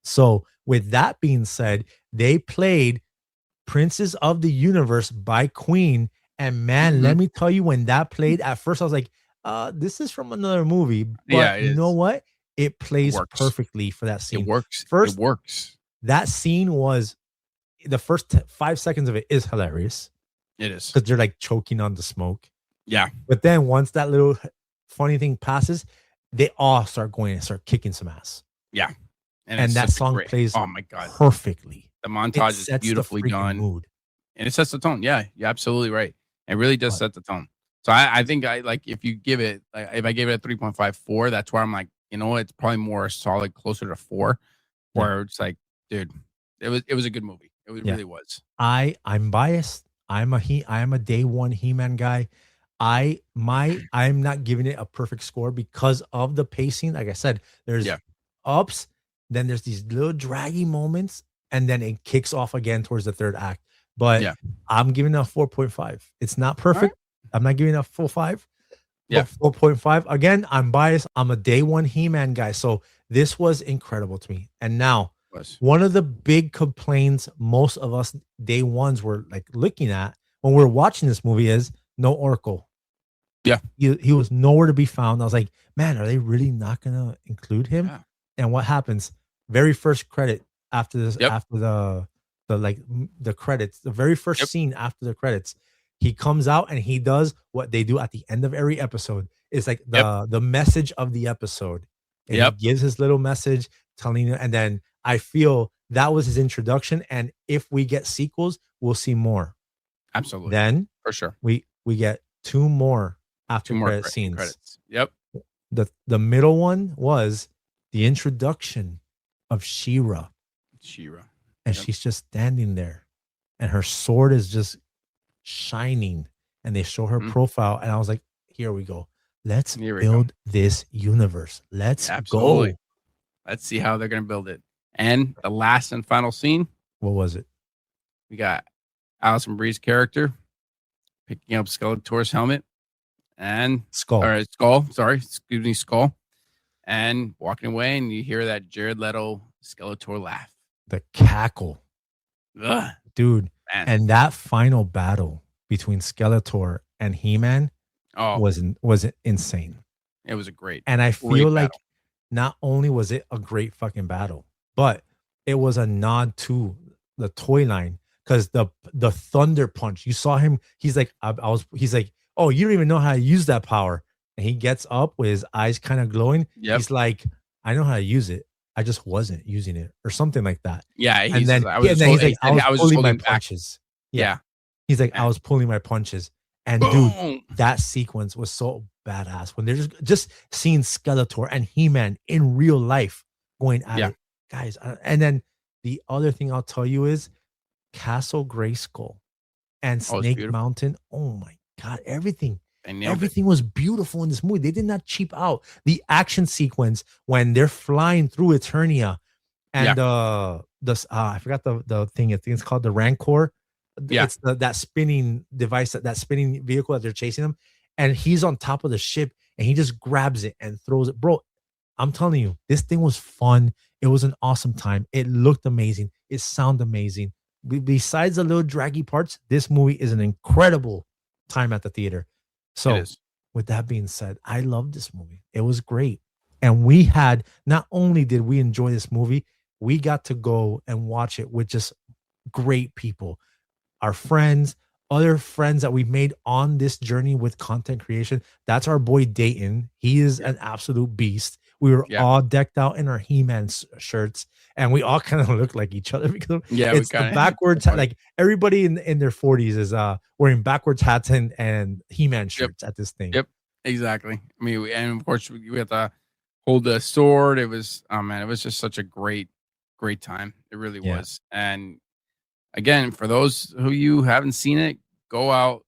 So with that being said, they played Princes of the Universe by Queen. And man, let me tell you, when that played, at first I was like, this is from another movie. But you know what? It plays perfectly for that scene. It works. First, it works. That scene was, the first 5 seconds of it is hilarious. It is. Because they're like choking on the smoke. Yeah. But then once that little funny thing passes, they all start going and start kicking some ass. Yeah. And that song plays oh my God, perfectly. The montage is beautifully done. Mood. And it sets the tone. Yeah, you're absolutely right. It really does set the tone. So I think I like, if you give it, like, if I gave it a 3.54, that's where I'm like, it's probably more solid, closer to 4, where it's like, dude, it was a good movie. It really was. I'm biased. I am a day one He-Man guy. I'm not giving it a perfect score because of the pacing. Like I said, there's ups, then there's these little draggy moments, and then it kicks off again towards the third act. But I'm giving it a 4.5. It's not perfect. I'm not giving it a full 5. Yeah, 4.5. Again, I'm biased. I'm a day one He-Man guy. So this was incredible to me. And now, one of the big complaints most of us day ones were like looking at when we're watching this movie is no Oracle. Yeah. He was nowhere to be found. I was like, man, are they really not going to include him? Yeah. And what happens? Very first credit after this, after the credits, the very first scene after the credits, he comes out and he does what they do at the end of every episode. It's like the message of the episode. And he gives his little message telling you, and then I feel that was his introduction. And if we get sequels, we'll see more. Absolutely. Then for sure. We get 2 more after credit scenes. Credits. Yep. The middle one was the introduction of She-Ra. And she's just standing there. And her sword is just shining. And they show her profile. And I was like, here we go. Let's build this universe. Let's go. Let's see how they're going to build it. And the last and final scene. What was it? We got Alison Brie's character picking up Skeletor's helmet and skull. And walking away, and you hear that Jared Leto Skeletor laugh. The cackle. Ugh. Dude. Man. And that final battle between Skeletor and He-Man was insane. It was a great. And I feel like not only was it a great fucking battle, but it was a nod to the toy line, because the thunder punch, you saw him, he's like, he's like, oh, you don't even know how to use that power. And he gets up with his eyes kind of glowing. He's like, I know how to use it. I just wasn't using it or something like that. Yeah, And he says, then "I was yeah, and just then hold he's he like, I said, was "I was just pulling my holding back." punches. Yeah. Yeah, He's like, I and was pulling my punches. And dude, boom. that sequence was so badass when they're just seeing Skeletor and He-Man in real life going at Yeah. it. Guys, and then the other thing I'll tell you is Castle Grayskull and Oh, it's Snake beautiful. Mountain. Oh my god, everything. They nailed it. Everything was beautiful in this movie. They did not cheap out. The action sequence when they're flying through Eternia Yeah, and I forgot the thing. I think it's called the Rancor. yeah. It's that spinning device, that spinning vehicle that they're chasing him, and he's on top of the ship and he just grabs it and throws it. Bro, I'm telling you, this thing was fun. It was an awesome time. It looked amazing. It sounded amazing. Besides the little draggy parts, this movie is an incredible time at the theater. It So, is. with that being said, I love this movie. It was great. And we had, not only did we enjoy this movie, we got to go and watch it with just great people, our friends, other friends that we've made on this journey with content creation. That's our boy Dayton. He is Yeah, an absolute beast. We were yeah, all decked out in our He-Man shirts, and we all kind of look like each other because yeah. We it's the got it. backwards Funny. like everybody in their 40s is wearing backwards hats and He-Man Yep, shirts at this thing. yep. Exactly. I mean, and of course, we had to hold the sword. It was, oh man, it was just such a great time. It really Yeah. was. And again, for those who you haven't seen it, go out,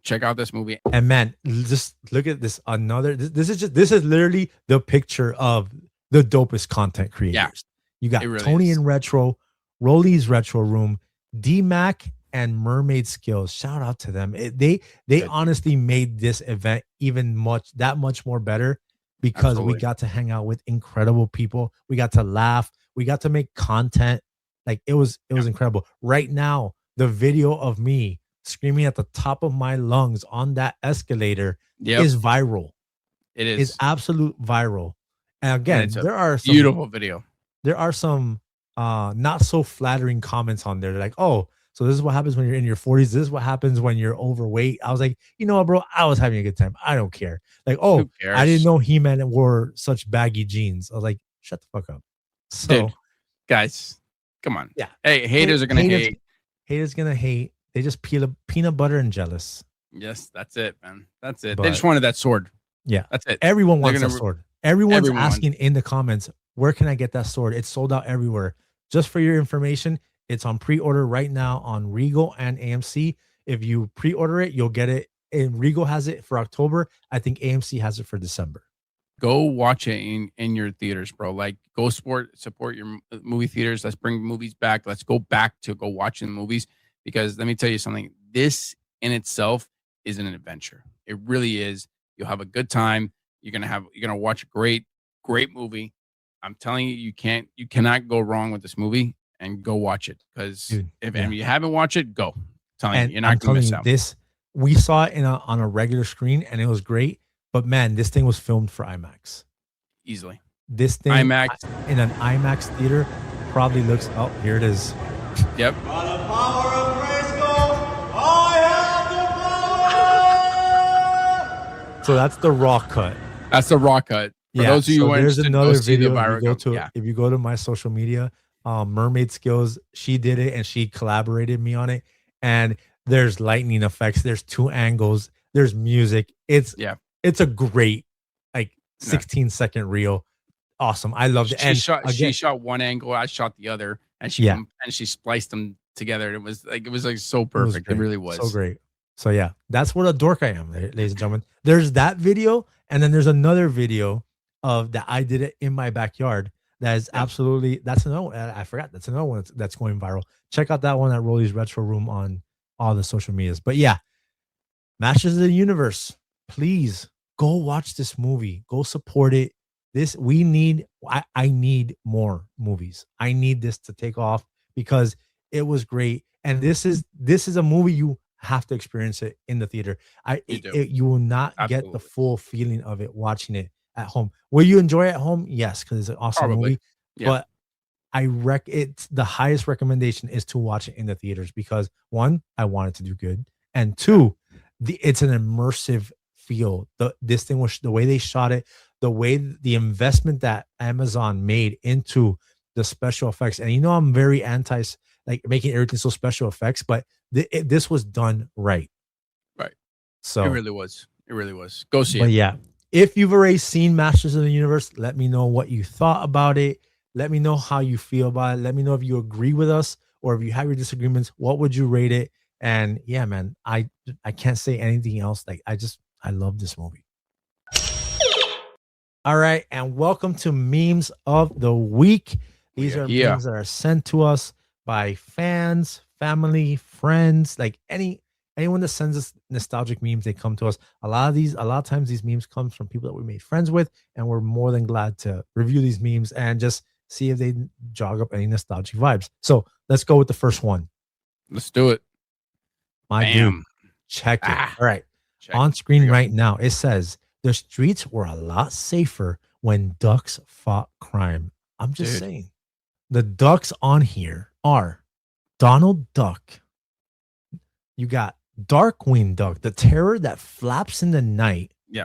check out this movie. And man, just look at this. This is literally the picture of the dopest content Yeah, creators. You it got really Tony is. in Retro, Roly's Retro Room, D-Mac, and Mermaid Skills. Shout out to them. They Good. honestly made this event even that much more better because we Absolutely. got to hang out with incredible people. We got to laugh. We got to make content. Like it was Yeah. incredible. Right now, the video of me screaming at the top of my lungs on that escalator Yep, is viral. it Is is. absolute viral. And And again, it's a beautiful video. there are some not so flattering comments on there. They're like, oh, so this is what happens when you're in your 40s. This is what happens when you're overweight. I was like, you know what, bro? I was having a good time. I don't care. Like, Who oh, I didn't cares? know He-Man wore such baggy jeans. I was like, shut the fuck up. So Dude, guys, come on. yeah. Hey, haters are going to hate. Haters gonna hate. They just peel peanut butter and jealous. Yes, that's it, man. That's it. They But just wanted that sword. yeah, That's it. everyone They're wants that gonna sword. Everyone's everyone wants. asking in the comments, where can I get that sword? It's sold out everywhere. Just for your information, it's on pre-order right now on Regal and AMC. If you pre-order it, you'll get it. And Regal has it for October. I think AMC has it for December. Go watch it in your theaters, bro. Like, go support your movie theaters. Let's bring movies back. Let's go back to go watching movies, because let me tell you something. This in itself is an adventure. It really is. You'll have a good time. You're gonna watch a great movie. I'm telling you, you cannot go wrong with this movie, and go watch it, because Dude, if yeah. you haven't watched it, go. I'm telling And you, you're I'm not gonna telling miss you, out. this we saw it on a regular screen and it was great. But man, this thing was filmed for IMAX. Easily. This thing IMAX. in an IMAX theater probably looks. Oh, here it is. Yep. By the power of Grayskull, I have the power! So that's the raw cut. That's the raw cut. For those of you who are there's interested, another go see the video. viral. Yeah. If you go to my social media, Mermaid Skills, she did it and she collaborated me on it. And there's lightning effects. There's 2 angles. There's music. It's a great like 16-second reel. Awesome. I loved it. She shot one angle, I shot the other, and she spliced them together. It was like so perfect. It really was so great. So yeah, that's what a dork I am, ladies and gentlemen. There's that video, and then there's another video of that I did it in my backyard. That is absolutely that's another one. I forgot that's another one that's going viral. Check out that one at Roly's Retro Room on all the social medias. But yeah, Masters of the Universe, please go watch this movie. Go support it. I need more movies. I need this to take off because it was great. And this is a movie you have to experience it in the theater. You will not get the full feeling of it watching it at home. Will you enjoy it at home? Yes, because it's an awesome movie. Yeah. But it's the highest recommendation is to watch it in the theaters because 1, I want it to do good, and 2, it's an immersive feel. This thing was the way they shot it, the way the investment that Amazon made into the special effects. And I'm very anti like making everything so special effects, but this was done right. Right. So It really was. It really was. Go see but it. yeah, if you've already seen Masters of the Universe, let me know what you thought about it. Let me know how you feel about it. Let me know if you agree with us or if you have your disagreements. What would you rate it? And yeah, man, I can't say anything else. Like I love this movie. All right, and welcome to memes of the week. These are memes that are sent to us by fans, family, friends, like anyone that sends us nostalgic memes. They come to us. A lot of times these memes come from people that we made friends with, and we're more than glad to review these memes and just see if they jog up any nostalgic vibes. So let's go with the first one. Let's do it. My Bam. dude, check it. All right, on Here screen we go. right now, it says the streets were a lot safer when ducks fought crime. I'm just saying. The ducks on here are Donald Duck. You got Darkwing Duck, the terror that flaps in the night. Yeah.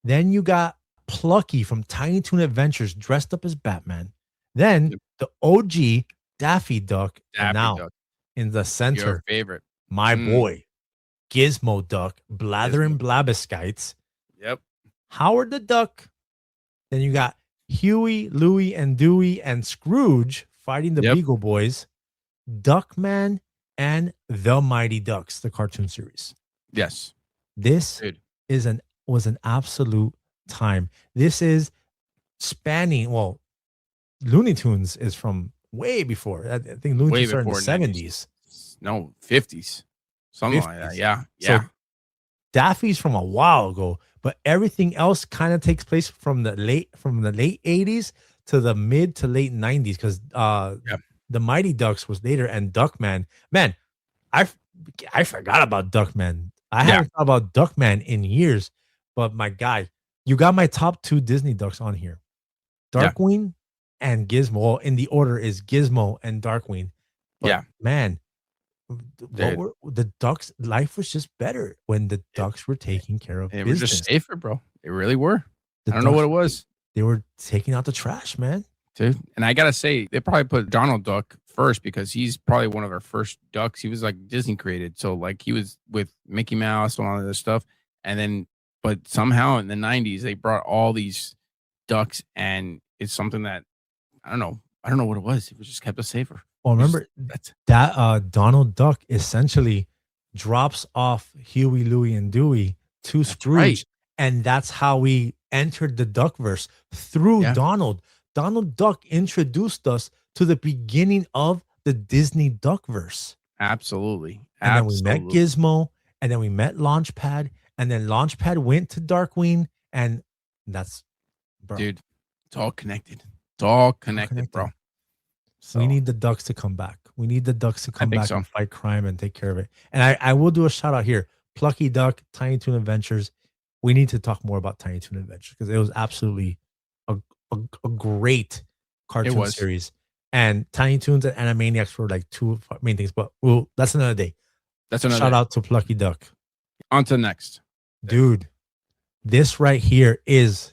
Then you got Plucky from Tiny Toon Adventures dressed up as Batman. Then the OG Daffy Duck. And now Duck. in the center, Your favorite. my boy, Gizmo Duck, Blathering Blabberskites. Yep. Howard the Duck. Then you got Huey, Louie, and Dewey and Scrooge fighting the Beagle Boys, Duckman, and the Mighty Ducks, the cartoon series. Yes. This was an absolute time. This is spanning, well, Looney Tunes is from way before. I think Looney Tunes started in the 70s. No, 50s. Something 50s. Like that. Yeah. So Daffy's from a while ago, but everything else kind of takes place from the late 80s to the mid to late 90s because the Mighty Ducks was later, and Duckman. Man, I forgot about Duckman. I haven't thought about Duckman in years, but my guy, you got my top 2 Disney ducks on here. Darkwing and Gizmo. Well, in the order is Gizmo and Darkwing. But man, the ducks, life was just better when the ducks were taking care of business. They were just safer, bro. They really were. I don't know what it was. They were taking out the trash, man. Dude. And I gotta say, they probably put Donald Duck first because he's probably one of our first ducks. He was like Disney created. So like he was with Mickey Mouse and all of this stuff. And then, but somehow in the 90s, they brought all these ducks, and it's something that I don't know what it was. It was just kept us safer. Well, remember that Donald Duck essentially drops off Huey, Louie, and Dewey to Scrooge. Right. And that's how we entered the Duckverse through Donald. Donald Duck introduced us to the beginning of the Disney Duckverse. Absolutely. And then we met Gizmo, and then we met Launchpad, and then Launchpad went to Darkwing, and that's, bro. Dude, it's all connected. It's all connected, bro. So we need the ducks to come back. We need the ducks to come back and fight crime and take care of it. And I will do a shout out here. Plucky Duck, Tiny Toon Adventures. We need to talk more about Tiny Toon Adventures because it was absolutely a great cartoon series. And Tiny Toons and Animaniacs were like 2 main things, but that's another day. Shout out to Plucky Duck. On to the next. Dude, this right here is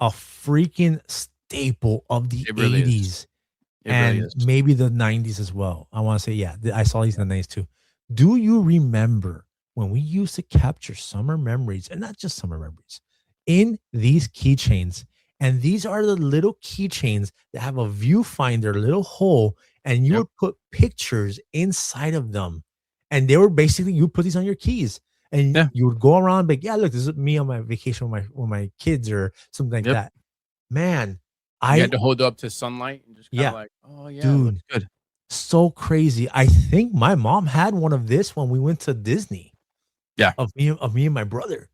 a freaking staple of the 80s. And maybe the 90s as well. I want to say, I saw these in the 90s too. Do you remember when we used to capture summer memories, and not just summer memories, in these keychains? And these are the little keychains that have a viewfinder, little hole, and you would put pictures inside of them. And they were basically, you put these on your keys, and you would go around like, look, this is me on my vacation with my kids or something like that. Man, you had to hold up to sunlight and just kind of like, oh yeah, dude, good. So crazy. I think my mom had one of this when we went to Disney. Yeah, of me and my brother.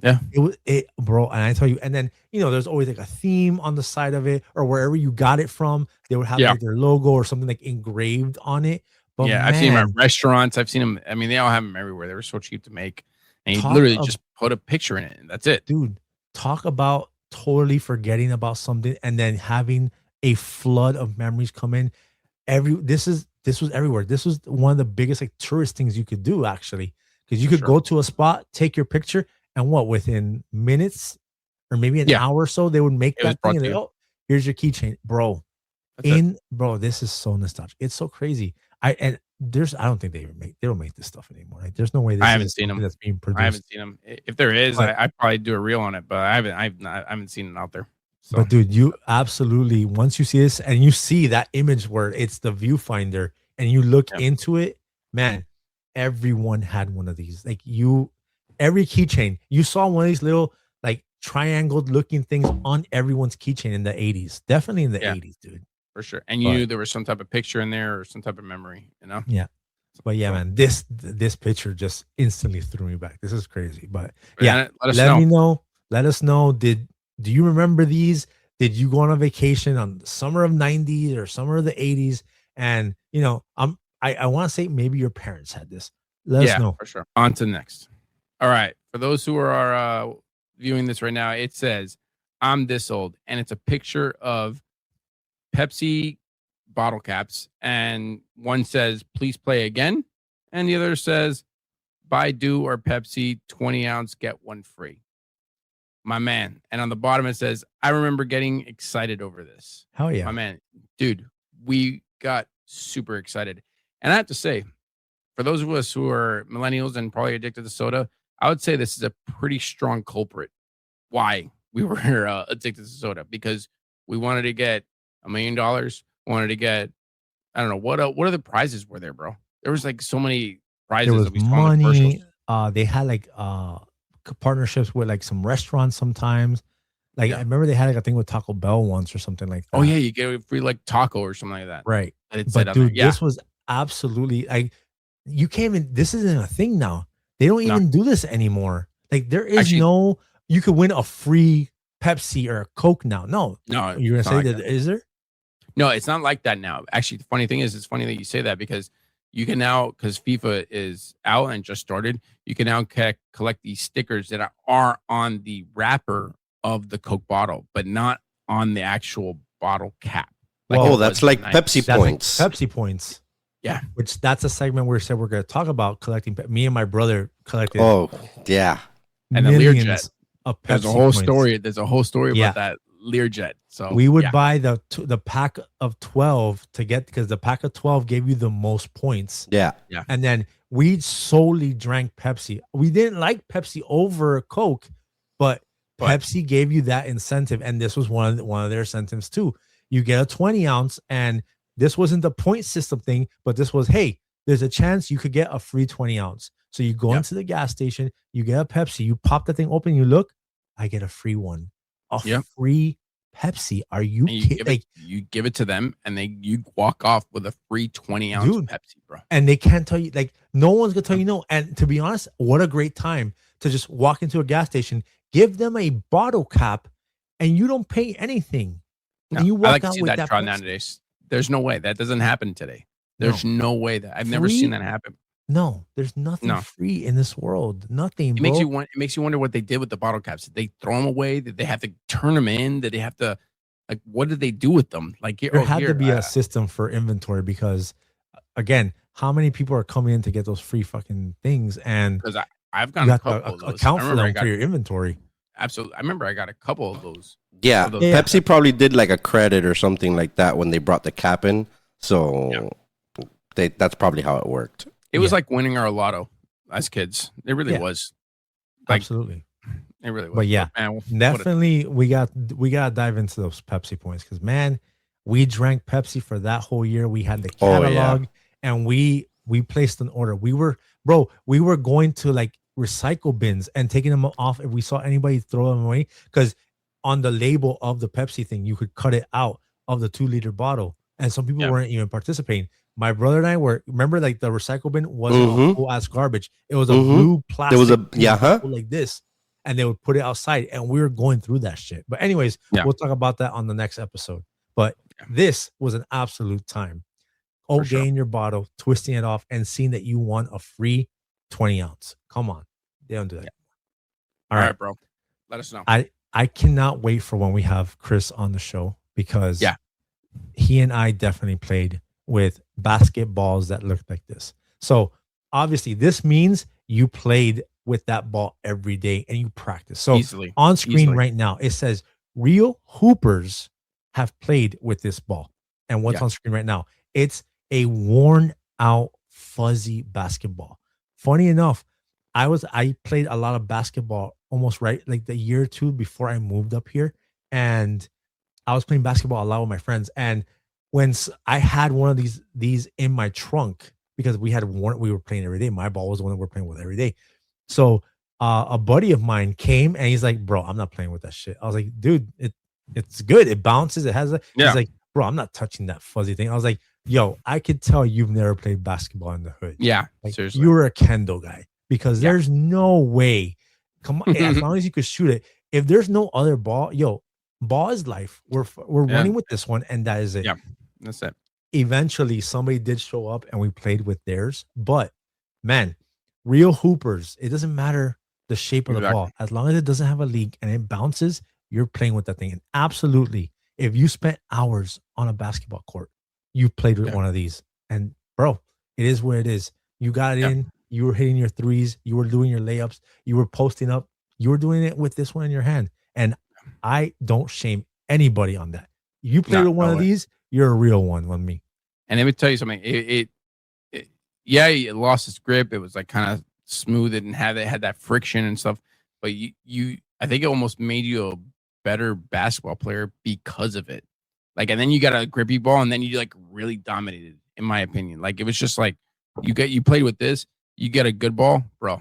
Yeah, it bro. And I tell you, and then there's always like a theme on the side of it, or wherever you got it from, they would have like their logo or something like engraved on it. But I've seen them at restaurants. I've seen them. I mean, they all have them everywhere. They were so cheap to make, and you literally just put a picture in it, and that's it, dude. Talk about totally forgetting about something and then having a flood of memories come in. This was everywhere. This was one of the biggest like tourist things you could do, actually, because you could go to a spot, take your picture, and within minutes or maybe an Yeah. hour or so, they would make It was that thing brought and to they, you. oh, here's your keychain, bro. That's it. Bro, this is so nostalgic. It's so crazy. I don't think they don't make this stuff anymore. Like, there's no way this I haven't is seen something them. that's being I produced. haven't seen them. If there is, But- I'd probably do a reel on it, but I haven't seen it out there. So But dude, you absolutely, once you see this and you see that image where it's the viewfinder and you look Yeah. into it, man, everyone had one of these. Like every keychain, you saw one of these little like triangled looking things on everyone's keychain in the 80s. Definitely in the Yeah. 80s, dude. for sure. And you But- knew there was some type of picture in there or some type of memory, you know? Yeah. But yeah, So- man, this picture just instantly threw me back. This is crazy. But But yeah, let us let know. me know. Let us know. Do you remember these? Did you go on a vacation on the summer of 90s or summer of the 80s? And you know, I want to say maybe your parents had this. Let us know. For sure. On to next. All right. For those who are viewing this right now, it says, I'm this old. And it's a picture of Pepsi bottle caps. And one says, please play again. And the other says, buy Dew or Pepsi, 20 ounce, get one free. My man. And on the bottom, it says, I remember getting excited over this. Hell yeah. My man, dude, we got super excited. And I have to say, for those of us who are millennials and probably addicted to soda, I would say this is a pretty strong culprit why we were addicted to soda, because we wanted to get $1 million, wanted to get, I don't know, what other prizes were there, bro? There was like so many prizes There was that we saw in the money. commercials. They had like partnerships with like some restaurants sometimes. Like Yeah. I remember they had like a thing with Taco Bell once or something like that. Oh yeah, you get a free like taco or something like that. Right. And it said But on there. dude, Yeah. this was absolutely like you can't even, this isn't a thing now. They don't No. even do this anymore. Like there is Actually- no, you could win a free Pepsi or a Coke now. No, No, you're it's gonna not say like that, is there? No, it's not like that now. Actually, the funny thing is, it's funny that you say that, because you can now, because FIFA is out and just started, you can now collect these stickers that are on the wrapper of the Coke bottle, but not on the actual bottle cap. Well, it Oh, was that's in the like 90s. Pepsi That's points. like Pepsi points. Yeah. Which that's a segment where we said we're gonna talk about collecting. Me and my brother collected Oh, yeah. And the millions Learjet. of Pepsi There's a whole points. story. There's a whole story Yeah. about that Learjet. So We would yeah. buy the pack of 12 to get, because the pack of 12 gave you the most points. Yeah. And then we solely drank Pepsi. We didn't like Pepsi over Coke, but Pepsi gave you that incentive. And this was one of their incentives too. You get a 20 ounce, and this wasn't the point system thing, but this was, hey, there's a chance you could get a free 20 ounce. So you go Yeah. into the gas station, you get a Pepsi, you pop the thing open, you look, I get a free one. A Yeah. free Pepsi. Are you And kidding? you give it to them, and you walk off with a free 20 ounce Dude. Pepsi, bro. And they can't tell you, like, no one's gonna tell you no. And to be honest, what a great time to just walk into a gas station, give them a bottle cap, and you don't pay anything. No, And you I walk like to out see with that that trial Pepsi. nowadays. There's no way that doesn't happen today. There's no way that I've never Free? seen that happen. No, there's nothing No. free in this world. Nothing, It bro. makes you wonder what they did with the bottle caps. Did they throw them away? Did they have to turn them in? Did they have to, like, what did they do with them? Like, There had to be a system for inventory, because again, how many people are coming in to get those free fucking things, and because I've you gotten a have couple to of those. account I for remember I them got for your inventory. absolutely. I remember I got a couple of those. Yeah. Those- Yeah. Pepsi probably did like a credit or something like that when they brought the cap in. So that's probably how it worked. It was Yeah. like winning our lotto as kids. It really Yeah. was. Like, Absolutely. it really was. But yeah, man, what a- definitely we gotta dive into those Pepsi points, because man, we drank Pepsi for that whole year. We had the Oh, yeah. catalog, and we placed an order. We were going to like recycle bins and taking them off if we saw anybody throw them away, because on the label of the Pepsi thing, you could cut it out of the 2-liter bottle, and some people Yeah. weren't even participating. My brother and I remember, like, the recycle bin wasn't Mhm. full ass garbage. It was a Mhm. blue plastic. There was a bin yeah, huh? like this, and they would put it outside, and we were going through that shit. But anyways, Yeah. we'll talk about that on the next episode. But this was an absolute time. For sure. Getting your bottle, twisting it off, and seeing that you won a free 20 ounce. Come on, they don't do that. All right, bro. Let us know. I cannot wait for when we have Chris on the show, because Yeah. he and I definitely played with basketballs that looked like this. So obviously this means you played with that ball every day and you practice. So Easily. on screen Easily. right now, it says real hoopers have played with this ball. And what's Yeah. on screen right now? It's a worn out, fuzzy basketball. Funny enough, I played a lot of basketball almost right like the year or two before I moved up here. And I was playing basketball a lot with my friends. And I had one of these in my trunk because we were playing every day. My ball was the one that we're playing with every day. So a buddy of mine came and he's like, bro, I'm not playing with that shit. I was like, dude, it's good. It bounces. It has a Yeah. He's like, bro, I'm not touching that fuzzy thing. I was like, yo, I could tell you've never played basketball in the hood. Yeah. Like, Seriously. you were a Kendall guy because Yeah. there's no way. Come on, as long as you could shoot it. If there's no other ball, yo, ball is life. We're Yeah. running with this one, and that is it. Yeah. That's it. Eventually, somebody did show up, and we played with theirs. But man, real hoopers. It doesn't matter the shape of the Exactly. ball, as long as it doesn't have a leak and it bounces. You're playing with that thing, and absolutely, if you spent hours on a basketball court, you played with Yeah. one of these. And bro, it is where it is. You got it Yeah. in. You were hitting your threes. You were doing your layups. You were posting up. You were doing it with this one in your hand. And I don't shame anybody on that. You play No, with one no of way. these, you're a real one on me. And let me tell you something. Yeah, it lost its grip. It was like kind of smooth. It didn't have it had that friction and stuff. But I think it almost made you a better basketball player because of it. Like, and then you got a grippy ball, and then you like really dominated, in my opinion. Like, it was just like you played with this, you get a good ball, bro.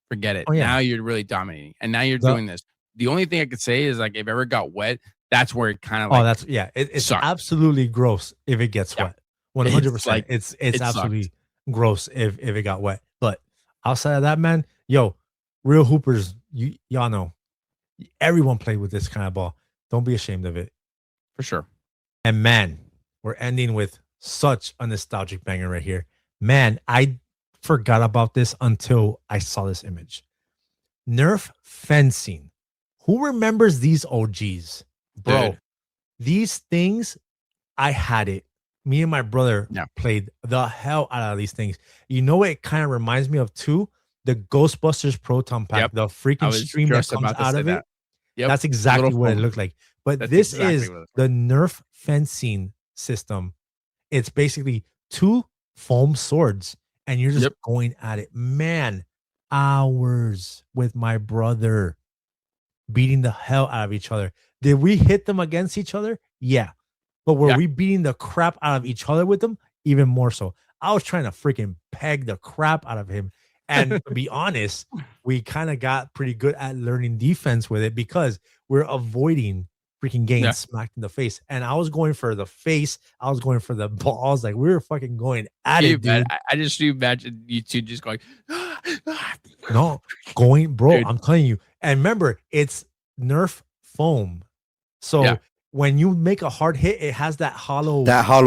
Forget it. Oh, yeah. Now you're really dominating, and now you're The- doing this. The only thing I could say is like if it ever got wet, that's where it kind of like Oh, that's it's sucked. absolutely gross if it gets Yeah. wet. 100%. like- It's it absolutely gross if it got wet. But outside of that, man, yo, real hoopers, y'all know everyone played with this kind of ball. Don't be ashamed of it. for sure. And man, we're ending with such a nostalgic banger right here. Man, I forgot about this until I saw this image. Nerf fencing. Who remembers these OGs? Bro, Dude. these things, I had it. Me and my brother Yeah. played the hell out of these things. You know what it kind of reminds me of too? The Ghostbusters Proton Pack, Yep. the I freaking was stream that just comes about to out say of that. it. Yep. That's exactly Little what it foam. looked like. But That's this exactly is what it's the Nerf fencing system. It's basically 2 foam swords, and you're just Yep. going at it. Man, hours with my brother beating the hell out of each other. Did we hit them against each other? Yeah. But were Yeah. we beating the crap out of each other with them? Even more so. I was trying to freaking peg the crap out of him. And to be honest, we kind of got pretty good at learning defense with it because we're avoiding freaking getting Yeah. smacked in the face. And I was going for the face. I was going for the balls. Like, we were fucking going at it, dude. I just imagine you two just going. No, going, bro. Dude. I'm telling you. And remember, it's Nerf foam. So Yeah. when you make a hard hit, it has that hollow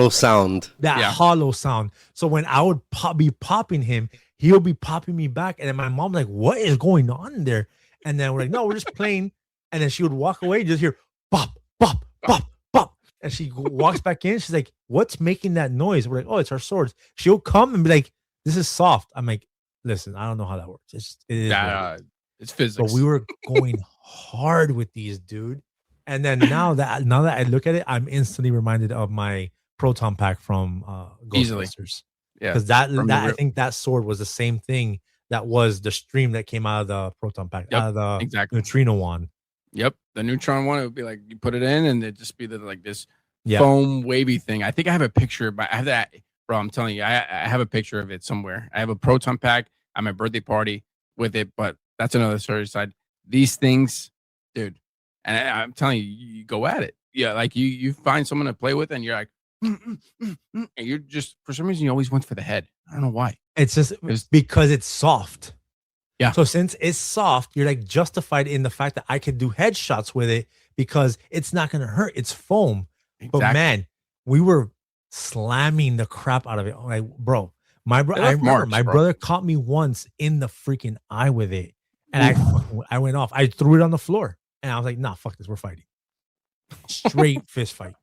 sound. that Yeah. hollow sound. So when I would be popping him, he'll be popping me back. And then my mom like, what is going on in there? And then we're like, no, we're just playing. And then she would walk away, just hear bop, bop, bop, bop. And she walks back in. She's like, what's making that noise? We're like, oh, it's our swords. She'll come and be like, this is soft. I'm like, listen, I don't know how that works. It is what it is. It's physics. But we were going hard with these, dude. And then now that I look at it, I'm instantly reminded of my Proton Pack from Easily. Ghostbusters. Yeah. Because that From the I real- think that sword was the same thing that was the stream that came out of the Proton Pack, Yep, out of the exactly. neutrino one. Yep. The neutron one, it would be like you put it in and it'd just be like this Yeah. foam wavy thing. I think I have a picture, but I have that, bro. I'm telling you, I have a picture of it somewhere. I have a Proton Pack at my birthday party with it, but that's another story side. These things, dude, and I'm telling you, you go at it. Yeah, like you find someone to play with, and you're like, and you're just for some reason you always went for the head. I don't know why. It's just was- because it's soft. Yeah. So since it's soft, you're like justified in the fact that I could do headshots with it because it's not gonna hurt. It's foam. But Exactly. man, we were slamming the crap out of it. Like, bro, I left remember marks, my bro. brother caught me once in the freaking eye with it, and I went off. I threw it on the floor, and I was like, "Nah, fuck this. We're fighting." Straight fist fight.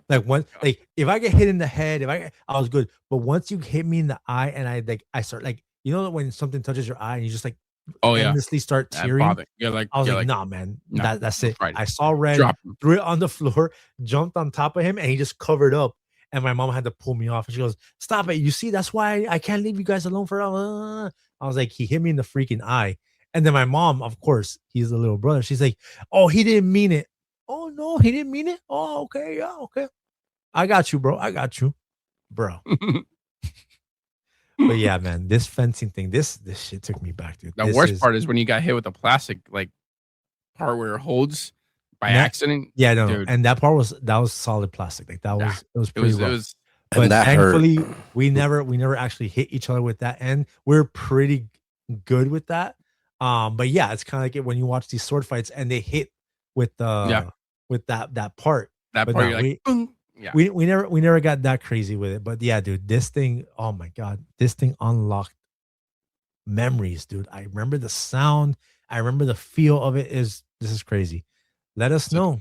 Like if I get hit in the head, I was good. But once you hit me in the eye, and I start like, you know, when something touches your eye and you just like Oh yeah, endlessly start that tearing. bothered. I was You're like, like, nah, man, no, that's it. right. I saw red, Drop him. threw it on the floor, jumped on top of him, and he just covered up. And my mom had to pull me off. And she goes, "Stop it! You see, that's why I can't leave you guys alone for." I was like, he hit me in the freaking eye. And then my mom, of course, he's the little brother. She's like, "Oh, he didn't mean it." Oh no, he didn't mean it. Oh, okay, yeah, okay. I got you, bro. I got you, bro. But yeah, man, this fencing thing, this shit took me back, dude. The This worst is part is when you got hit with the plastic like part where it holds by That- accident. yeah, no, dude. and that part was solid plastic. Like that Yeah, was it was It pretty was. It rough. was. But And that hurt. thankfully, we never actually hit each other with that end. We're pretty good with that. But yeah, it's kind of like when you watch these sword fights and they hit with the with that part. That But part, no, you're like, boom. Yeah. we never got that crazy with it. But yeah, dude, this thing, oh my god, this thing unlocked memories, dude. I remember the sound, I remember the feel of it. This is crazy. Let us know.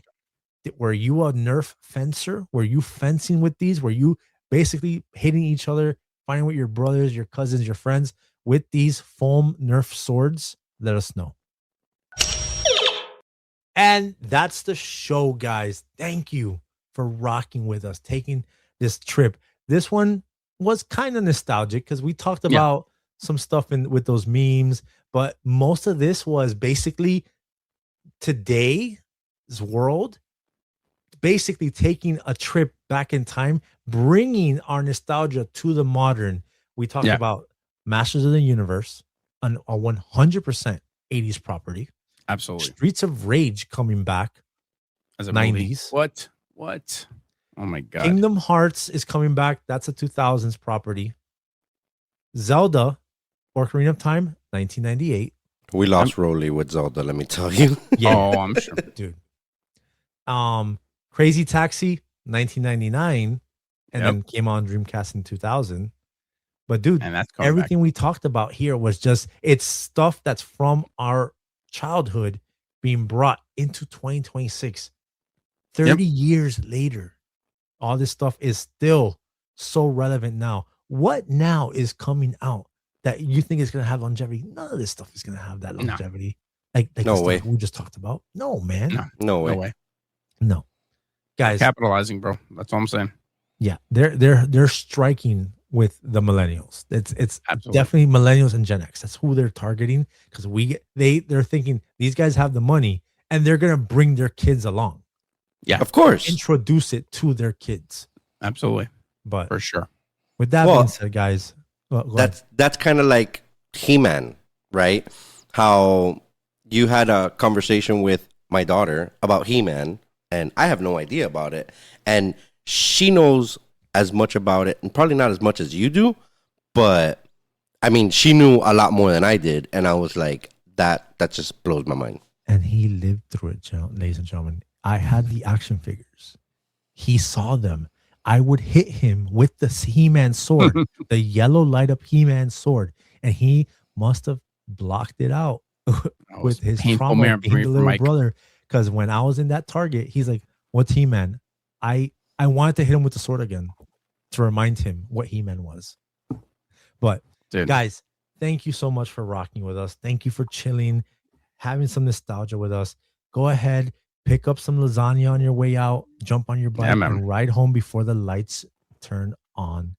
Were you a Nerf fencer? Were you fencing with these? Were you basically hitting each other, fighting with your brothers, your cousins, your friends with these foam Nerf swords? Let us know. And that's the show, guys. Thank you for rocking with us, taking this trip. This one was kind of nostalgic because we talked about some stuff in with those memes, but most of this was basically today's world, basically taking a trip back in time, bringing our nostalgia to the modern. We talked about Masters of the Universe, a 100% 80s property. Absolutely. Streets of Rage coming back, As a 90s. movie. What? Oh my god. Kingdom Hearts is coming back. That's a 2000s property. Zelda, Ocarina of Time, 1998. We lost Roly with Zelda, let me tell you. Yeah, Oh, I'm sure. dude. Crazy Taxi, 1999, and then came on Dreamcast in 2000. But dude, And that's coming everything we talked about here was just it's stuff that's from our childhood being brought into 2026. 30 years later, all this stuff is still so relevant now. What now is coming out that you think is going to have longevity? None of this stuff is going to have that longevity. Like No the way. stuff we just talked about. No, man. No way. No way. No. Guys, Capitalizing, bro. That's all I'm saying. yeah, they're striking with the millennials. It's Absolutely. definitely millennials and Gen X. That's who they're targeting because they're thinking these guys have the money and they're gonna bring their kids along, Yeah. Of course. introduce it to their kids. Absolutely. But For sure. with that Well, being said, guys, go ahead. That's kind of like He-Man, right? How you had a conversation with my daughter about He-Man, and I have no idea about it, and she knows as much about it, and probably not as much as you do, but I mean, she knew a lot more than I did, and I was like, that just blows my mind. And he lived through it, ladies and gentlemen. I had the action figures. He saw them. I would hit him with the He-Man sword, the yellow light up He-Man sword, and he must have blocked it out with his painful trauma of memory being the for little Mike. brother. Because when I was in that Target, he's like, "What's He-Man?" I wanted to hit him with the sword again to remind him what He-Man was. But Dude. guys, thank you so much for rocking with us. Thank you for chilling, having some nostalgia with us. Go ahead, pick up some lasagna on your way out, jump on your bike, man. and ride home before the lights turn on.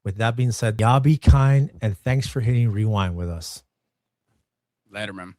With that being said, y'all be kind, and thanks for hitting rewind with us. Later, man.